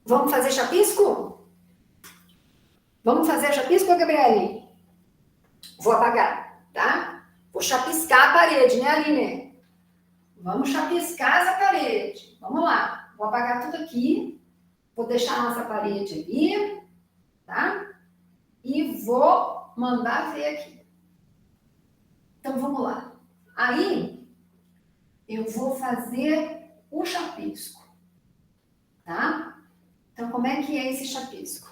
Vamos fazer chapisco? Vamos fazer chapisco, Gabriele? Vou apagar, tá? Vou chapiscar a parede, né, Aline? Vamos chapiscar essa parede. Vamos lá. Vou apagar tudo aqui. Vou deixar a nossa parede ali, tá? E vou mandar ver aqui. Então, vamos lá. Aí, eu vou fazer o chapisco, tá? Então, como é que é esse chapisco?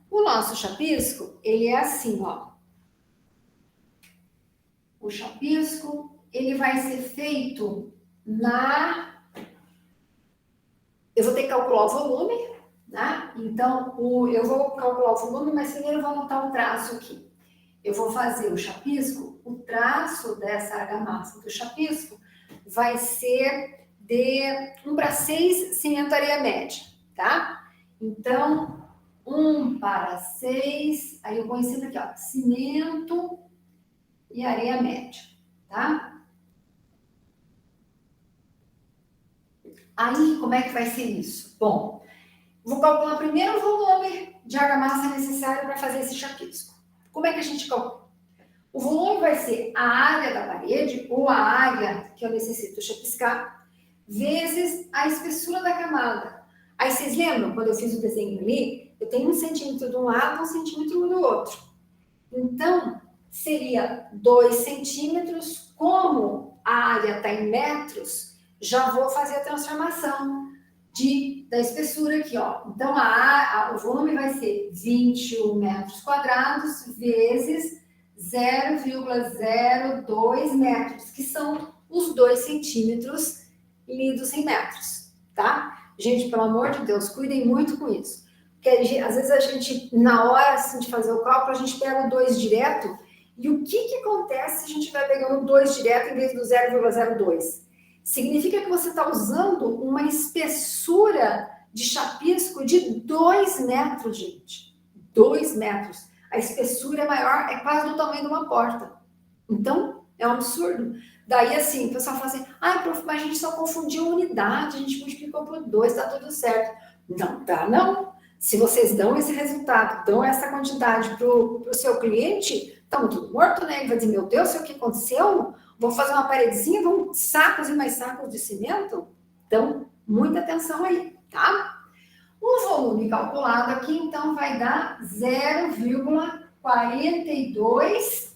O nosso chapisco, ele é assim, ó. O chapisco, ele vai ser feito eu vou ter que calcular o volume, né? Então, eu vou calcular o volume, mas primeiro eu vou anotar o traço aqui. Eu vou fazer o chapisco, o traço dessa argamassa do chapisco vai ser de 1:6 cimento areia média, tá? Então, 1:6, aí eu ponho sempre aqui, ó, cimento e areia média, tá? Aí, como é que vai ser isso? Bom, vou calcular primeiro o volume de argamassa necessário para fazer esse chapisco. Como é que a gente calcula? O volume vai ser a área da parede, ou a área que eu necessito chapiscar, vezes a espessura da camada. Aí, vocês lembram, quando eu fiz o desenho ali, eu tenho 1 centímetro de um lado, 1 centímetro do outro. Então, seria 2 centímetros. Como a área está em metros, já vou fazer a transformação da espessura aqui, ó. Então, o volume vai ser 21 metros quadrados vezes 0,02 metros, que são os 2 centímetros lidos em metros, tá? Gente, pelo amor de Deus, cuidem muito com isso. Porque às vezes a gente, na hora assim, de fazer o cálculo, a gente pega o 2 direto. E o que acontece se a gente vai pegando o 2 direto em vez do 0,02? Significa que você está usando uma espessura de chapisco de 2 metros, gente. 2 metros. A espessura é maior, é quase do tamanho de uma porta. Então, é um absurdo. Daí, assim, o pessoal fala assim, prof, mas a gente só confundiu unidade, a gente multiplicou por 2, tá tudo certo. Não, tá não. Se vocês dão esse resultado, dão essa quantidade para o seu cliente, estamos tudo morto, né? Ele vai dizer, meu Deus, o que aconteceu? Vou fazer uma paredezinha, vão sacos e mais sacos de cimento? Então, muita atenção aí, tá? O volume calculado aqui, então, vai dar 0,42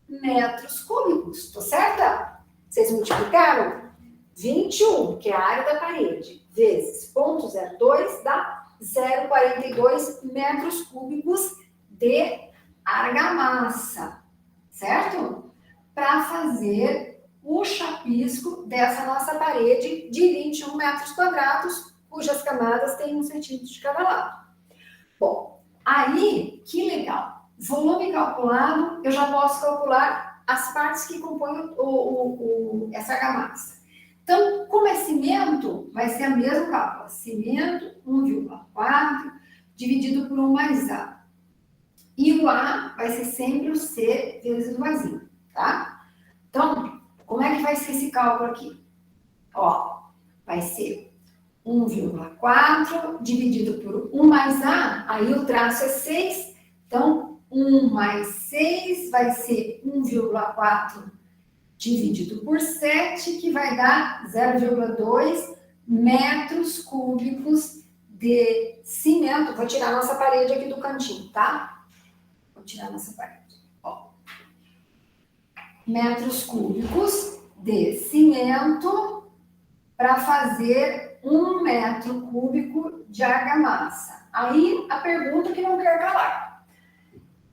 metros cúbicos, tô certa? Vocês multiplicaram? 21, que é a área da parede, vezes 0,02 dá 0,42 metros cúbicos de argamassa, certo? Para fazer o chapisco dessa nossa parede de 21 metros quadrados, cujas camadas têm 1 centímetro de cada lado. Bom, aí, que legal. Volume calculado, eu já posso calcular as partes que compõem essa argamassa. Então, como é cimento, vai ser o mesmo cálculo. Cimento, 1,4 dividido por 1 mais A. E o A vai ser sempre o C vezes o Azinho, tá? Então, como é que vai ser esse cálculo aqui? Ó, vai ser 1,4 dividido por 1 mais A, aí o traço é 6, então 1 mais 6 vai ser 1,4 dividido por 7, que vai dar 0,2 metros cúbicos de cimento. Vou tirar a nossa parede aqui do cantinho, tá? Vou tirar a nossa parede. Ó. Metros cúbicos de cimento para fazer 1 metro cúbico de argamassa. Aí, a pergunta que não quer calar.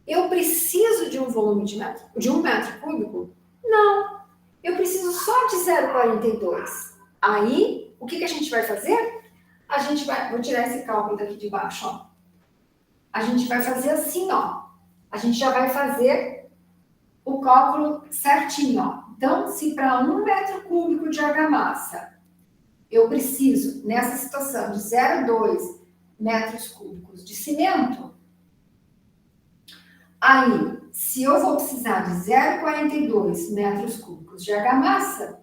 Eu preciso de um volume de 1 metro cúbico? Não. Eu preciso só de 0,42. Aí, o que a gente vai fazer? Vou tirar esse cálculo daqui de baixo, ó. A gente vai fazer assim, ó. A gente já vai fazer o cálculo certinho, ó. Então, se para 1 metro cúbico de argamassa, eu preciso, nessa situação, de 0,2 metros cúbicos de cimento, aí, se eu vou precisar de 0,42 metros cúbicos de argamassa,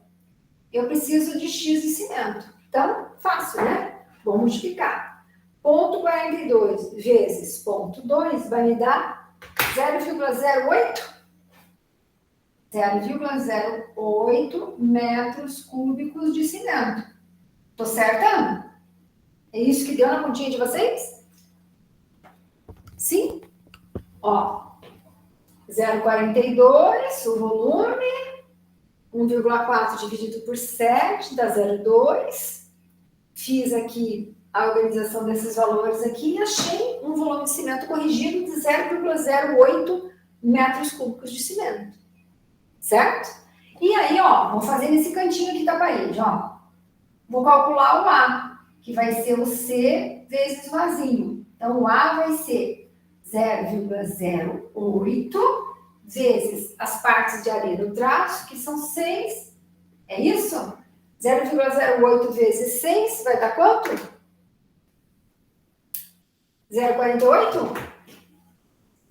eu preciso de X de cimento. Então, fácil, né? Vou multiplicar. 0,42 vezes 0,2 vai me dar 0,08? 0,08 metros cúbicos de cimento. Tô certa? É isso que deu na continha de vocês? Sim? Ó, 0,42, o volume, 1,4 dividido por 7 dá 0,2. Fiz aqui a organização desses valores aqui e achei um volume de cimento corrigido de 0,08 metros cúbicos de cimento. Certo? E aí, ó, vou fazer nesse cantinho aqui da parede, ó. Vou calcular o A, que vai ser o C vezes o Azinho. Então, o A vai ser 0,08 vezes as partes de areia do traço, que são 6. É isso? 0,08 vezes 6 vai dar quanto? 0,48?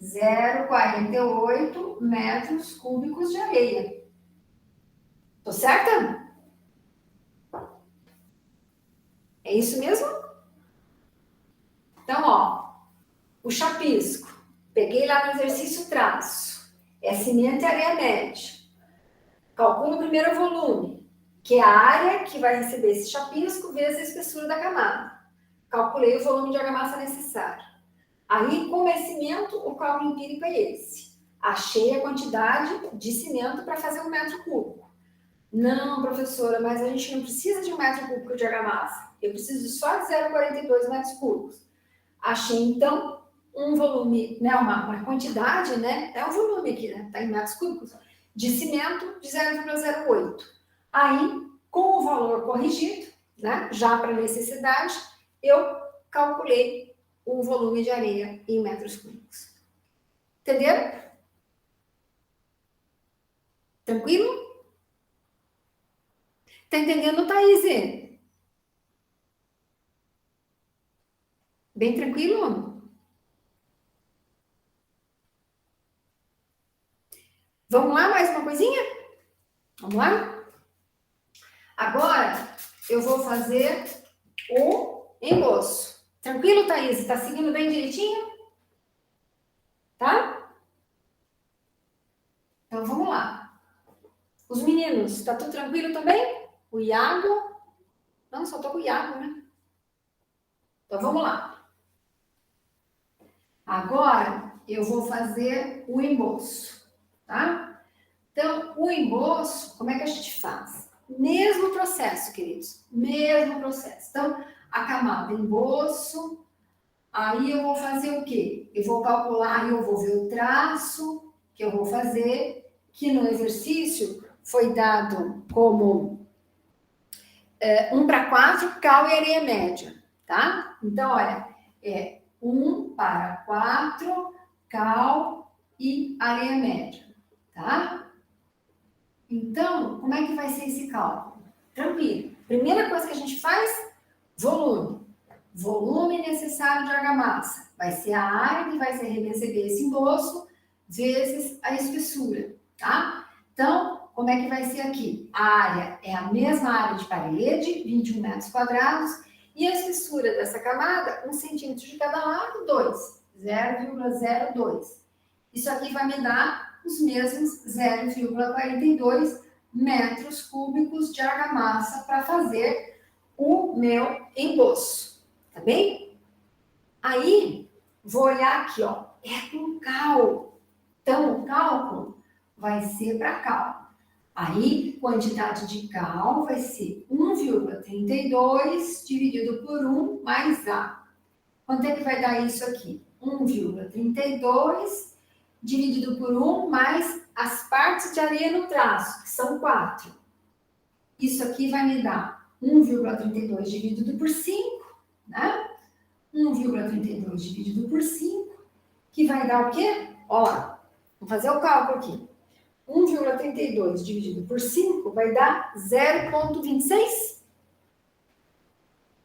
0,48 metros cúbicos de areia. Tô certa? É isso mesmo? Então, ó, o chapisco. Peguei lá no exercício traço. É cimento e areia média. Calculo o primeiro volume, que é a área que vai receber esse chapisco vezes a espessura da camada. Calculei o volume de argamassa necessário. Aí, como é cimento, o cálculo empírico é esse. achei a quantidade de cimento para fazer 1 metro cúbico. Não, professora, mas a gente não precisa de 1 metro cúbico de argamassa. Eu preciso só de 0,42 metros cúbicos. Achei, então, um volume, né, uma quantidade, né, é um volume aqui, né, está em metros cúbicos, de cimento de 0,08. Aí, com o valor corrigido, né, já para necessidade, eu calculei o volume de areia em metros cúbicos. Entenderam? Tranquilo? Tá entendendo, Thaís? Bem tranquilo? Vamos lá, mais uma coisinha? Vamos lá? Agora, eu vou fazer o emboço. Tranquilo, Thaís? Tá seguindo bem direitinho? Tá? Então, vamos lá. Os meninos, tá tudo tranquilo também? O Iago? Não, só tô com o Iago, né? Então, vamos lá. Agora, eu vou fazer o emboço, tá? Então, o emboço, como é que a gente faz? Mesmo processo, queridos. Mesmo processo. Então, a camada emboço, aí eu vou fazer o quê? Eu vou calcular, eu vou ver o traço que eu vou fazer, que no exercício foi dado como 1:4, cal e areia média, tá? Então, olha, 1:4, cal e areia média, tá? Então, como é que vai ser esse cálculo? Tranquilo. Primeira coisa que a gente faz, volume. Volume necessário de argamassa. Vai ser a área que vai receber esse emboço vezes a espessura, tá? Então, como é que vai ser aqui? A área é a mesma área de parede, 21 metros quadrados, e a espessura dessa camada, 1 centímetro de cada lado, 2, 0,02. Isso aqui vai me dar os mesmos 0,42 metros cúbicos de argamassa para fazer o meu emboço, tá bem? Aí, vou olhar aqui, ó, é com cal. Então, o cálculo vai ser para cal. Aí, quantidade de cal vai ser 1,32 dividido por 1 mais A. Quanto é que vai dar isso aqui? 1,32 dividido por 1 mais as partes de areia no traço, que são 4. Isso aqui vai me dar 1,32 dividido por 5, né? 1,32 dividido por 5, que vai dar o quê? Ó lá, vou fazer o cálculo aqui. 1,32 dividido por 5 vai dar 0,26?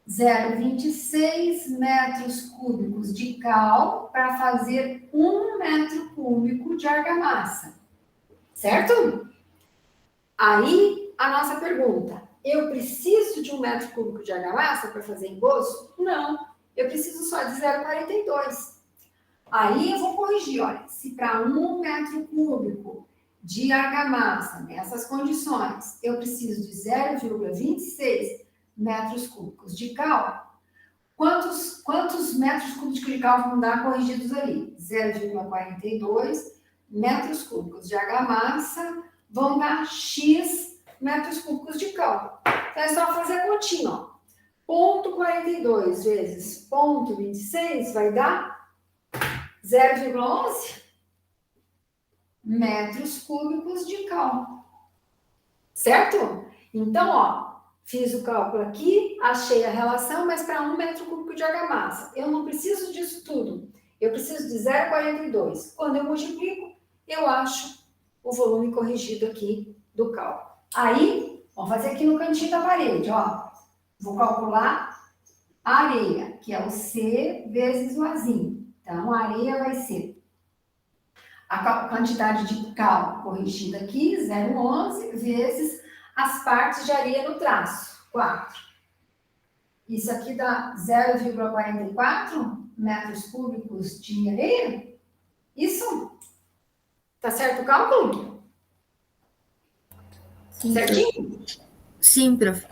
0,26 metros cúbicos de cal para fazer 1 metro cúbico de argamassa. Certo? Aí, a nossa pergunta. Eu preciso de 1 metro cúbico de argamassa para fazer emboço? Não. Eu preciso só de 0,42. Aí, eu vou corrigir. Olha, se para 1 metro cúbico de argamassa, nessas condições, eu preciso de 0,26 metros cúbicos de cal, quantos metros cúbicos de cal vão dar corrigidos ali? 0,42 metros cúbicos de argamassa vão dar X metros cúbicos de cal. Então, é só fazer a continha, ó. 0,42 vezes 0,26 vai dar 0,11 metros cúbicos de cal. Certo? Então, ó, fiz o cálculo aqui, achei a relação, mas para 1 metro cúbico de argamassa. Eu não preciso disso tudo. Eu preciso de 0,42. Quando eu multiplico, eu acho o volume corrigido aqui do cálculo. Aí, vamos fazer aqui no cantinho da parede, ó. Vou calcular a areia, que é o C vezes o Azinho. Então, a areia vai ser a quantidade de cal corrigida aqui, 0,11, vezes as partes de areia no traço, 4. Isso aqui dá 0,44 metros cúbicos de areia? Isso? Tá certo o cálculo? Sim, certinho? Sim, prof.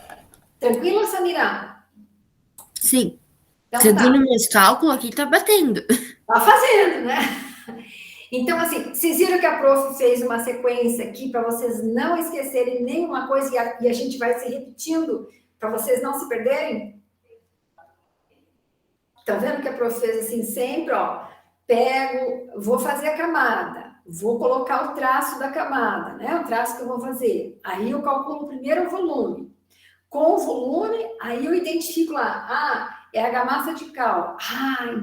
Tranquilo, Samira? Sim. Então, Segundo tá. meus cálculos, aqui tá batendo. Tá fazendo, né? Então, assim, vocês viram que a prof fez uma sequência aqui para vocês não esquecerem nenhuma coisa e a gente vai se repetindo para vocês não se perderem? Estão vendo que a prof fez assim sempre, ó, pego, vou fazer a camada, vou colocar o traço da camada, né? O traço que eu vou fazer. Aí eu calculo primeiro o volume. Com o volume, aí eu identifico lá, é a argamassa de cal.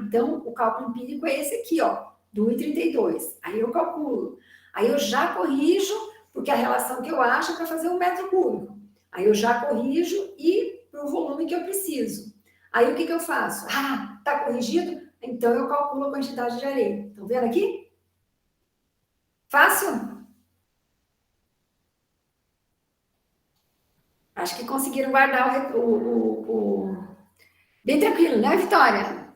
Então o cálculo empírico é esse aqui, ó, do 1,32. Aí eu calculo. Aí eu já corrijo, porque a relação que eu acho é para fazer 1 metro cúbico. Aí eu já corrijo e para o volume que eu preciso. Aí o que eu faço? Tá corrigido? Então eu calculo a quantidade de areia. Estão vendo aqui? Fácil? Acho que conseguiram guardar bem tranquilo, né, Vitória?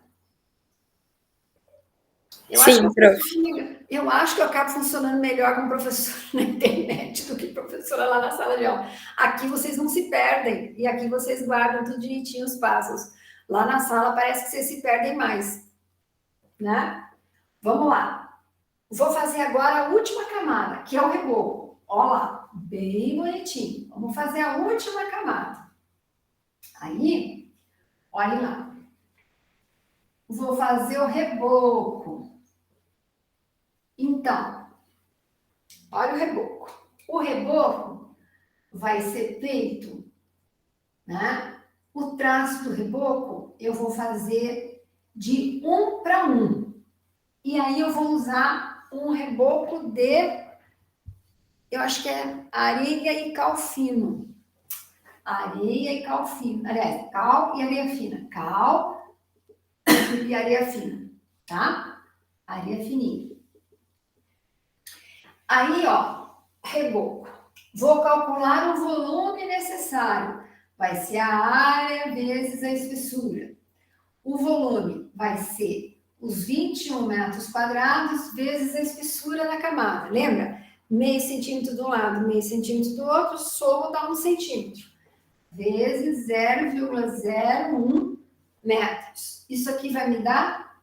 Eu acho que eu acabo funcionando melhor como professora na internet do que professora lá na sala de aula. Aqui vocês não se perdem e aqui vocês guardam tudo direitinho os passos. Lá na sala parece que vocês se perdem mais, né? Vamos lá. Vou fazer agora a última camada, que é o reboco. Olha lá, bem bonitinho. Vamos fazer a última camada. Aí, olhem lá. Vou fazer o reboco. Então, olha o reboco. O reboco vai ser feito, né? O traço do reboco eu vou fazer de 1 para 1. E aí eu vou usar um reboco eu acho que é areia e cal fino. Areia e cal fino. Aliás, cal e areia fina. Cal e areia fina, tá? Areia fininha. Aí, ó, reboco. Vou calcular o volume necessário. Vai ser a área vezes a espessura. O volume vai ser os 21 metros quadrados vezes a espessura da camada. Lembra? Meio centímetro de um lado, meio centímetro do outro, somo dá 1 centímetro. Vezes 0,01 metros. Isso aqui vai me dar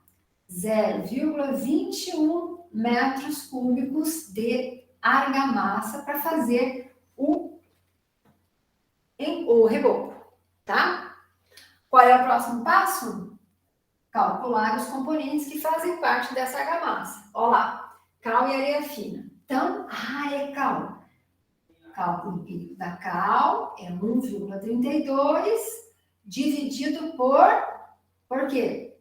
0,21 metros cúbicos de argamassa para fazer o reboco, tá? Qual é o próximo passo? Calcular os componentes que fazem parte dessa argamassa. Olha lá, cal e areia fina. Então, é cal. Cálculo empírico da cal é 1,32 dividido por quê?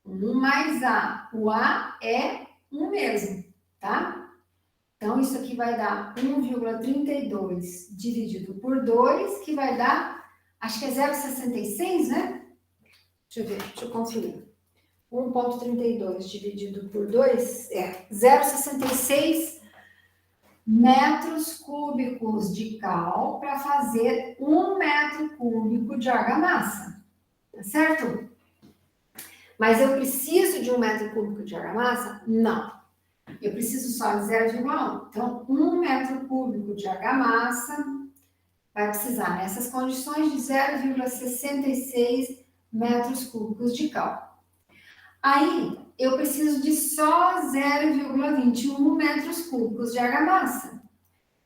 1 mais A. O A é 1 mesmo, tá? Então, isso aqui vai dar 1,32 dividido por 2, que vai dar, acho que é 0,66, né? Deixa eu ver, deixa eu conferir. 1,32 dividido por 2 é 0,66 metros cúbicos de cal para fazer 1 metro cúbico de argamassa, tá certo? Mas eu preciso de 1 metro cúbico de argamassa? Não. Eu preciso só de 0,1. Então, 1 metro cúbico de argamassa vai precisar, nessas condições, de 0,66 metros cúbicos de cal. Aí, eu preciso de só 0,21 metros cúbicos de argamassa,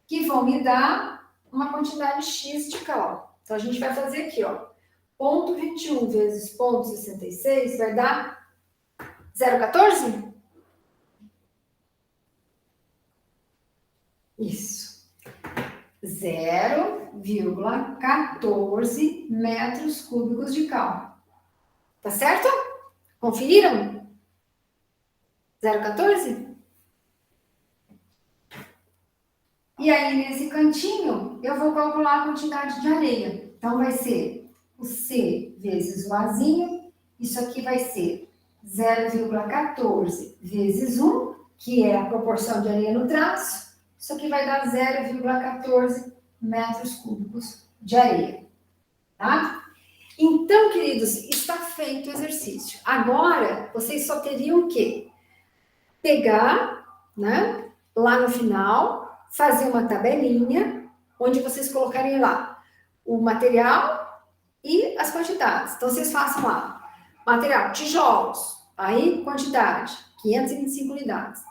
que vão me dar uma quantidade X de cal. Então, a gente vai fazer aqui, ó. 0,21 vezes 0,66 vai dar 0,14? Isso. 0,14 metros cúbicos de cal. Tá certo? Conferiram? 0,14? E aí, nesse cantinho, eu vou calcular a quantidade de areia. Então, vai ser o C vezes o Azinho. Isso aqui vai ser 0,14 vezes 1, que é a proporção de areia no traço. Isso aqui vai dar 0,14 metros cúbicos de areia, tá? Então, queridos, está feito o exercício. Agora, vocês só teriam que pegar, né, lá no final, fazer uma tabelinha, onde vocês colocarem lá o material e as quantidades. Então, vocês façam lá, material, tijolos, aí quantidade, 525 unidades.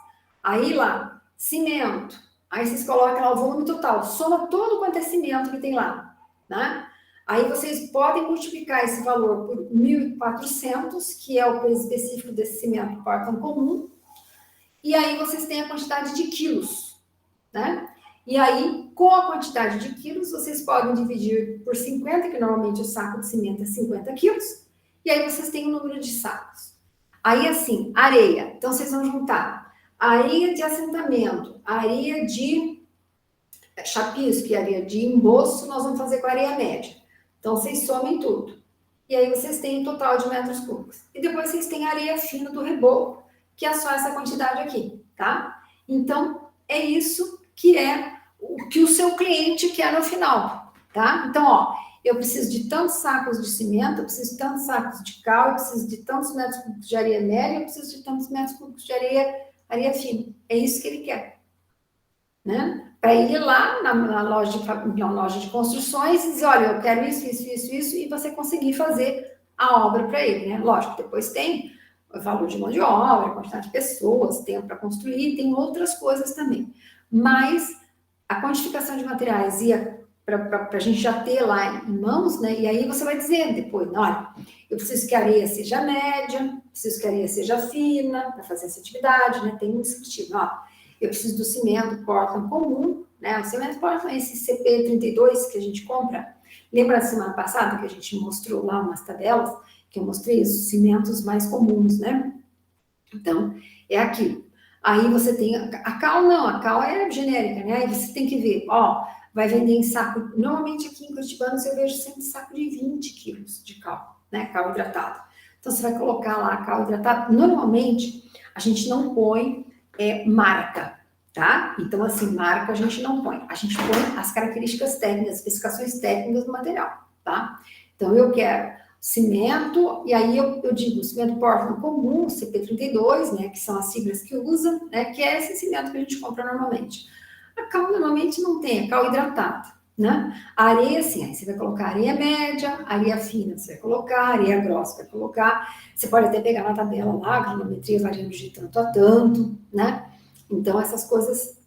Aí lá, cimento. Aí vocês colocam lá o volume total, soma todo quanto é cimento que tem lá, né? Aí vocês podem multiplicar esse valor por 1.400, que é o preço específico desse cimento Portland comum, e aí vocês têm a quantidade de quilos, né? E aí, com a quantidade de quilos, vocês podem dividir por 50, que normalmente o saco de cimento é 50 quilos, e aí vocês têm o número de sacos. Aí, assim, areia. Então, vocês vão juntar areia de assentamento, areia de chapisco e areia de emboço, nós vamos fazer com a areia média. Então, vocês somem tudo. E aí, vocês têm o total de metros cúbicos. E depois, vocês têm a areia fina do reboco, que é só essa quantidade aqui, tá? Então, é isso que é o que o seu cliente quer no final, tá? Então, ó, eu preciso de tantos sacos de cimento, eu preciso de tantos sacos de cal, eu preciso de tantos metros cúbicos de areia média, eu preciso de tantos metros cúbicos de areia fina. É isso que ele quer, né? Para ir lá na loja de construções e dizer, olha, eu quero isso, e você conseguir fazer a obra para ele, né? Lógico, depois tem o valor de mão de obra, quantidade de pessoas, tempo para construir, tem outras coisas também. Mas a quantificação de materiais e para a gente já ter lá em mãos, né? E aí você vai dizer depois, olha, eu preciso que a areia seja média, preciso que a areia seja fina para fazer essa atividade, né? Tem um descritivo, ó. Eu preciso do cimento Portland comum, né? O cimento Portland, esse CP32 que a gente compra. Lembra da semana passada que a gente mostrou lá umas tabelas, que eu mostrei os cimentos mais comuns, né? Então, é aquilo. Aí você tem a cal, não, a cal é genérica, né? Aí você tem que ver, ó, vai vender em saco. Normalmente aqui em Curitibanos eu vejo sempre saco de 20 quilos de cal, né? Cal hidratado. Então você vai colocar lá a cal hidratada. Normalmente a gente não põe marca, tá? Então, assim, marca a gente não põe. A gente põe as características técnicas, as especificações técnicas do material, tá? Então, eu quero cimento, e aí eu digo cimento Portland comum, CP32, né, que são as siglas que usa, né, que é esse cimento que a gente compra normalmente. A cal normalmente não tem, é cal hidratada, né? A areia, sim, aí você vai colocar areia média, areia fina você vai colocar, areia grossa vai colocar, você pode até pegar na tabela lá, a granulometria variando de tanto a tanto, né? Então, essas coisas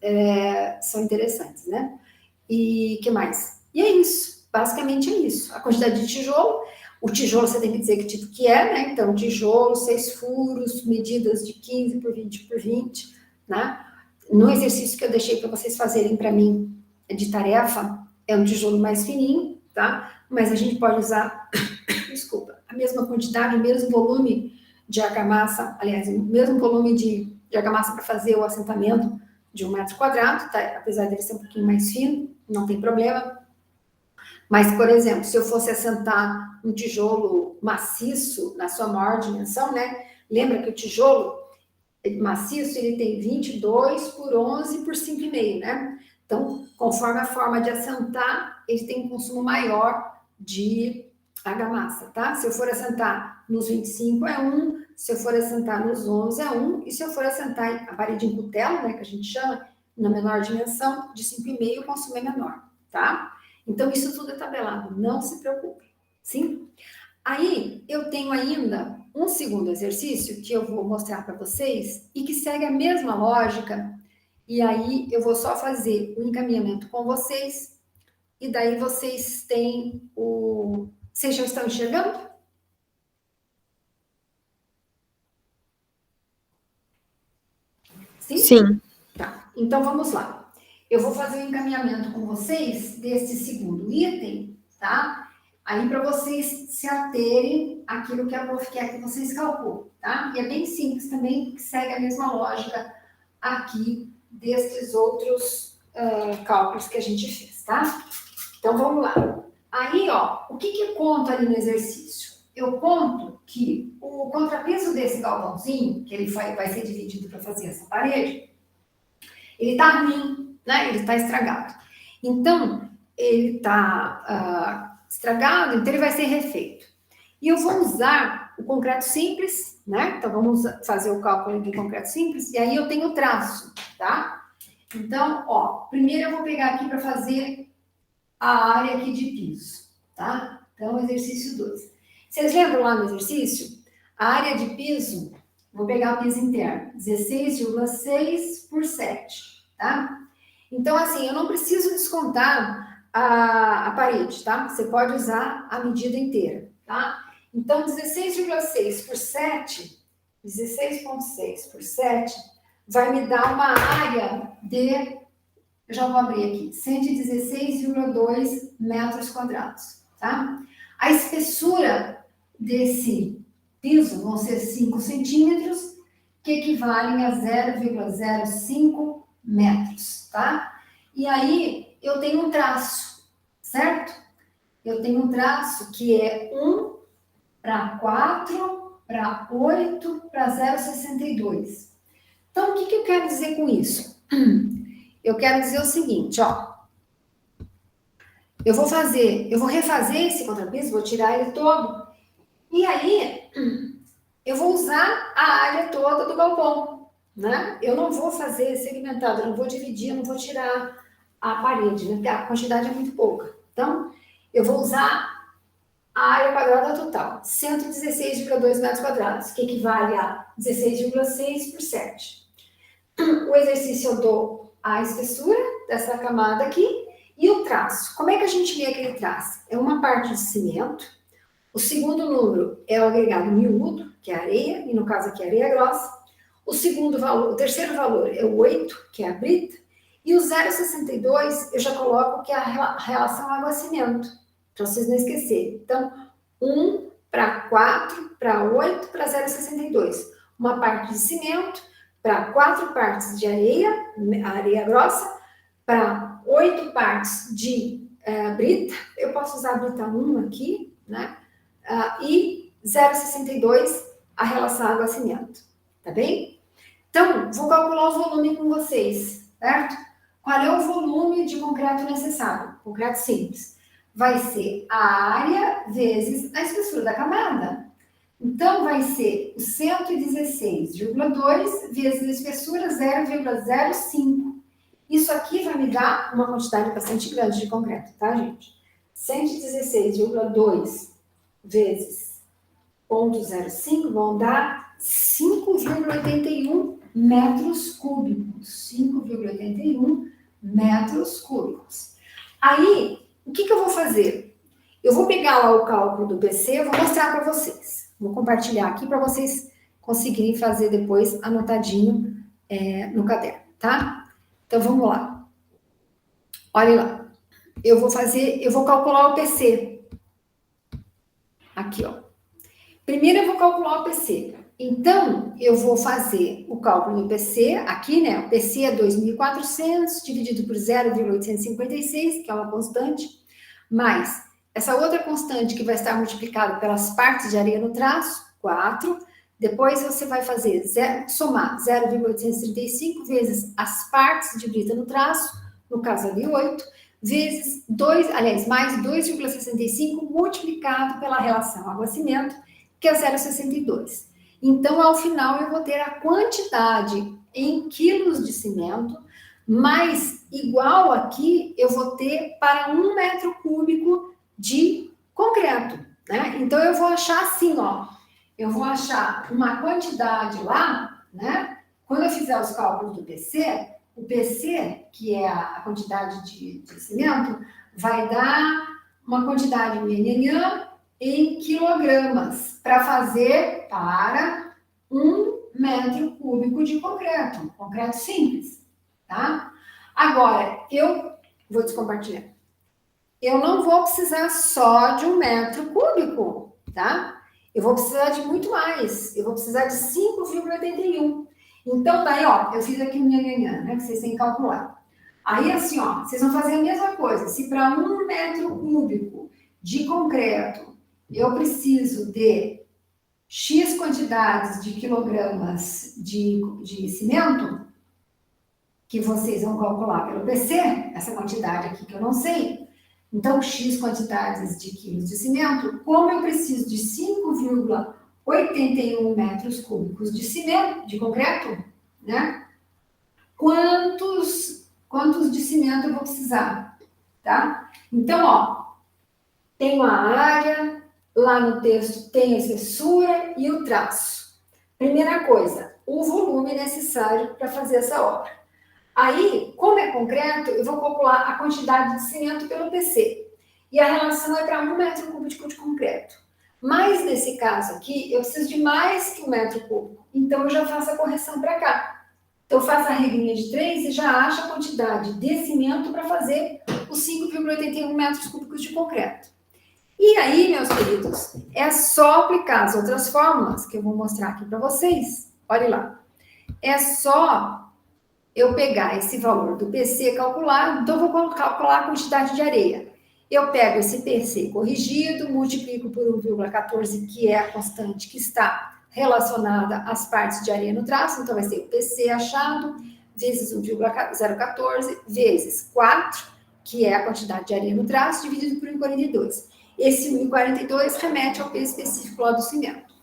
são interessantes, né? E que mais? E é isso, basicamente é isso. A quantidade de tijolo, o tijolo você tem que dizer que tipo que é, né? Então, tijolo, 6 furos, medidas de 15 por 20 por 20, né? No exercício que eu deixei para vocês fazerem para mim de tarefa, é um tijolo mais fininho, tá? Mas a gente pode usar, desculpa, a mesma quantidade, o mesmo volume de argamassa, aliás, o mesmo volume de argamassa para fazer o assentamento de 1 metro quadrado, tá? Apesar dele ser um pouquinho mais fino, não tem problema. Mas, por exemplo, se eu fosse assentar um tijolo maciço na sua maior dimensão, né? Lembra que o tijolo maciço, ele tem 22 por 11 por 5,5, né? Então, conforme a forma de assentar, ele tem um consumo maior de argamassa, tá? Se eu for assentar nos 25 é 1, se eu for assentar nos 11 é 1, e se eu for assentar a parede em cutelo, né, que a gente chama, na menor dimensão, de 5,5, o consumo é menor, tá? Então, isso tudo é tabelado, não se preocupe, sim? Aí, eu tenho ainda um segundo exercício que eu vou mostrar para vocês e que segue a mesma lógica, e aí eu vou só fazer o encaminhamento com vocês, e daí vocês têm o... Vocês já estão enxergando? Sim? Sim. Tá, então vamos lá. Eu vou fazer o encaminhamento com vocês desse segundo item, tá? Aí para vocês se aterem àquilo que a prof quer que vocês calculem, tá? E é bem simples também, que segue a mesma lógica aqui destes outros cálculos que a gente fez, tá? Então vamos lá. Aí, ó, o que eu conto ali no exercício? Eu conto que o contrapeso desse galvãozinho, que ele vai ser dividido para fazer essa parede, ele tá ruim, né? Ele tá estragado. Então, ele tá estragado, então ele vai ser refeito. E eu vou usar o concreto simples, né? Então, vamos fazer o cálculo de concreto simples, e aí eu tenho o traço, tá? Então, ó, primeiro eu vou pegar aqui para fazer a área aqui de piso, tá? Então, exercício 2. Vocês lembram lá no exercício? A área de piso Vou pegar o piso interno, 16,6 por 7, tá? Então, assim, eu não preciso descontar a parede, tá? Você pode usar a medida inteira, tá? Então, 16,6 por 7, 16,6 por 7, vai me dar uma área de, eu já vou abrir aqui, 116,2 metros quadrados, tá? A espessura desse piso vão ser 5 centímetros, que equivalem a 0,05 metros, tá? E aí, eu tenho um traço, certo? Eu tenho um traço que é 1 para 4, para 8, para 0,62. Então, o que eu quero dizer com isso? Eu quero dizer o seguinte, ó. Eu vou refazer esse contrapiso, vou tirar ele todo. E aí, eu vou usar a área toda do galpão, né? Eu não vou fazer segmentado, eu não vou dividir, eu não vou tirar a parede, né? Porque a quantidade é muito pouca. Então, eu vou usar a área quadrada total, 116,2 metros quadrados, que equivale a 16,6 por 7. O exercício eu dou a espessura dessa camada aqui e o traço. Como é que a gente vê aquele traço? É uma parte de cimento. O segundo número é o agregado miúdo, que é a areia, e no caso aqui é areia grossa. O terceiro valor é o 8, que é a brita, e o 0,62 eu já coloco que é a relação água-cimento, para vocês não esquecerem. Então, 1 para 4, para 8, para 0,62. Uma parte de cimento, para 4 partes de areia grossa, para 8 partes de brita, eu posso usar a brita 1 aqui, né? E 0,62 a relação água-cimento, tá bem? Então, vou calcular o volume com vocês, certo? Qual é o volume de concreto necessário? Concreto simples. Vai ser a área vezes a espessura da camada. Então, vai ser o 116,2 vezes a espessura 0,05. Isso aqui vai me dar uma quantidade bastante grande de concreto, tá, gente? 116,2 vezes 0,05 vão dar 5,81 metros cúbicos. 5,81 metros cúbicos. Aí, o que eu vou fazer? Eu vou pegar lá o cálculo do PC, eu vou mostrar para vocês. Vou compartilhar aqui para vocês conseguirem fazer depois anotadinho no caderno, tá? Então, vamos lá. Olha lá. Eu vou calcular o PC. Aqui, ó. Primeiro eu vou calcular o PC. Então, eu vou fazer o cálculo do PC, aqui, né? O PC é 2.400, dividido por 0,856, que é uma constante, mais essa outra constante que vai estar multiplicada pelas partes de areia no traço, 4. Depois você vai fazer somar 0,835 vezes as partes de brita no traço, no caso ali 8, vezes mais 2,65 multiplicado pela relação água-cimento, que é 0,62. Então, ao final, eu vou ter a quantidade em quilos de cimento, mais igual aqui, eu vou ter para 1 metro cúbico de concreto, né? Então, eu vou achar assim, ó. Eu vou achar uma quantidade lá, né? Quando eu fizer os cálculos do PC, o PC, que é a quantidade de cimento, vai dar uma quantidade em quilogramas para fazer para 1 metro cúbico de concreto simples, tá? Agora, eu vou descompartilhar. Eu não vou precisar só de 1 metro cúbico, tá? Eu vou precisar de muito mais. Eu vou precisar de 5,81. Então, daí, ó, eu fiz aqui um né, que vocês têm que calcular. Aí, assim, ó, vocês vão fazer a mesma coisa. Se para 1 metro cúbico de concreto eu preciso de X quantidades de quilogramas de cimento, que vocês vão calcular pelo PC, essa quantidade aqui que eu não sei. Então, X quantidades de quilos de cimento, como eu preciso de 5,81 metros cúbicos de cimento, de concreto, né? Quantos de cimento eu vou precisar, tá? Então, ó, tenho a área, lá no texto tem a espessura e o traço. Primeira coisa, o volume necessário para fazer essa obra. Aí, como é concreto, eu vou calcular a quantidade de cimento pelo PC. E a relação é para 1 metro cúbico de concreto. Mas, nesse caso aqui, eu preciso de mais que 1 metro cúbico. Então, eu já faço a correção para cá. Então, eu faço a regrinha de 3 e já acho a quantidade de cimento para fazer os 5,81 metros cúbicos de concreto. E aí, meus queridos, é só aplicar as outras fórmulas que eu vou mostrar aqui para vocês. Olha lá. É só eu pegar esse valor do PC calculado, então eu vou calcular a quantidade de areia. Eu pego esse PC corrigido, multiplico por 1,14, que é a constante que está relacionada às partes de areia no traço, então vai ser o PC achado, vezes 1,014, vezes 4, que é a quantidade de areia no traço, dividido por 1,42. Esse 1,42 remete ao peso específico lá do cimento.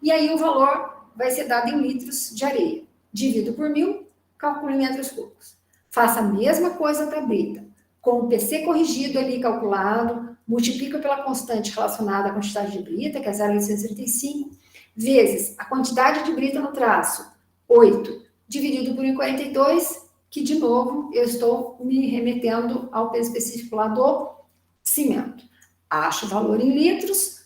E aí o valor vai ser dado em litros de areia. Divido por 1.000, calculo em metros cúbicos. Faça a mesma coisa para a brita. Com o PC corrigido ali calculado, multiplica pela constante relacionada à quantidade de brita, que é 0,835, vezes a quantidade de brita no traço, 8, dividido por 1,42, que, de novo, eu estou me remetendo ao peso específico lá do cimento. Acho o valor em litros,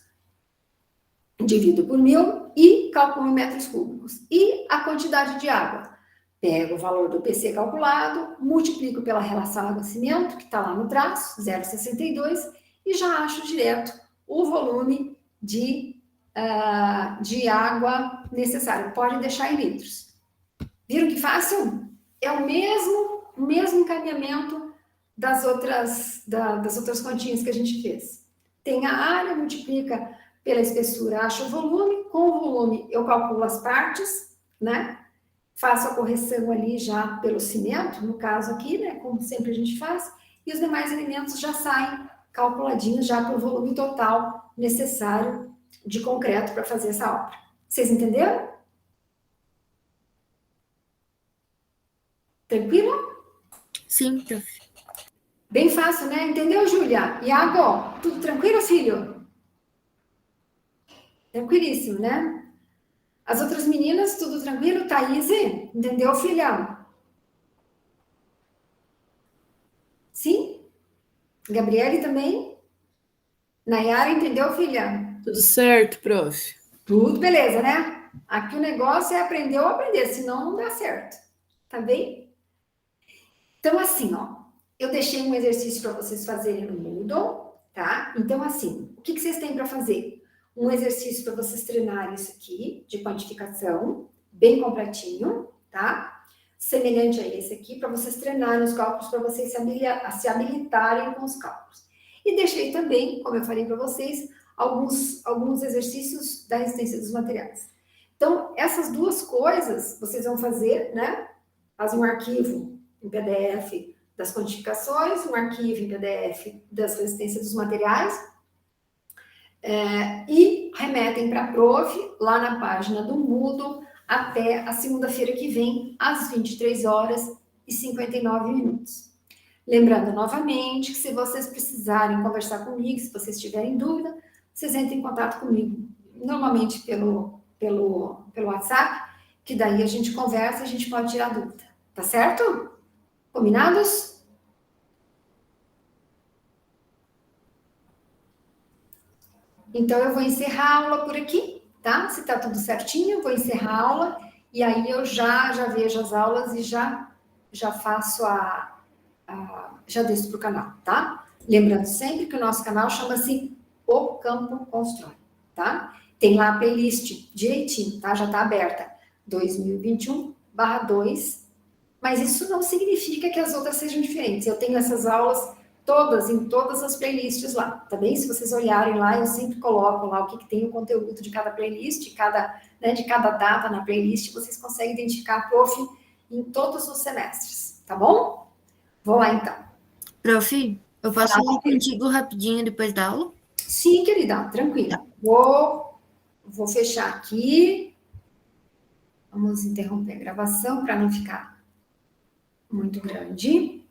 divido por 1.000 e calculo em metros cúbicos. E a quantidade de água? Pego o valor do PC calculado, multiplico pela relação água-cimento, que está lá no traço, 0,62, e já acho direto o volume de água necessário. Pode deixar em litros. Viram que fácil? É o mesmo encaminhamento das outras continhas que a gente fez. Tem a área, multiplica pela espessura, acho o volume. Com o volume, eu calculo as partes, né? Faço a correção ali já pelo cimento, no caso aqui, né? Como sempre a gente faz. E os demais elementos já saem calculadinhos já para o volume total necessário de concreto para fazer essa obra. Vocês entenderam? Tranquilo? Sim, prof. Bem fácil, né? Entendeu, Júlia? Iago, tudo tranquilo, filho? Tranquilíssimo, né? As outras meninas, tudo tranquilo? Thaís, entendeu, filha? Sim? Gabriele também? Nayara, entendeu, filha? Tudo certo, prof. Tudo beleza, né? Aqui o negócio é aprender ou aprender, senão não dá certo. Tá bem? Então, assim, ó, eu deixei um exercício para vocês fazerem no Moodle, tá? Então, assim, o que vocês têm para fazer? Um exercício para vocês treinarem isso aqui, de quantificação, bem completinho, tá? Semelhante a esse aqui, para vocês treinarem os cálculos, para vocês se habilitarem com os cálculos. E deixei também, como eu falei para vocês, alguns exercícios da resistência dos materiais. Então, essas duas coisas vocês vão fazer, né? Faz um arquivo em PDF das quantificações, um arquivo em PDF das resistências dos materiais, e remetem para a prof, lá na página do Moodle, até a segunda-feira que vem, às 23h59. Lembrando novamente que se vocês precisarem conversar comigo, se vocês tiverem dúvida, vocês entrem em contato comigo, normalmente pelo WhatsApp, que daí a gente conversa, a gente pode tirar dúvida, tá certo? Combinados? Então, eu vou encerrar a aula por aqui, tá? Se tá tudo certinho, eu vou encerrar a aula, e aí eu já vejo as aulas e já faço já desço para o canal, tá? Lembrando sempre que o nosso canal chama-se O Campo Constrói, tá? Tem lá a playlist direitinho, tá? Já tá aberta, 2021/2, mas isso não significa que as outras sejam diferentes. Eu tenho essas aulas todas, em todas as playlists lá, tá bem? Se vocês olharem lá, eu sempre coloco lá o que tem o conteúdo de cada playlist, de cada data na playlist, vocês conseguem identificar a prof em todos os semestres, tá bom? Vou lá, então. Prof, eu posso falar contigo rapidinho depois da aula? Sim, querida, tranquila. Vou fechar aqui. Vamos interromper a gravação para não ficar muito grande.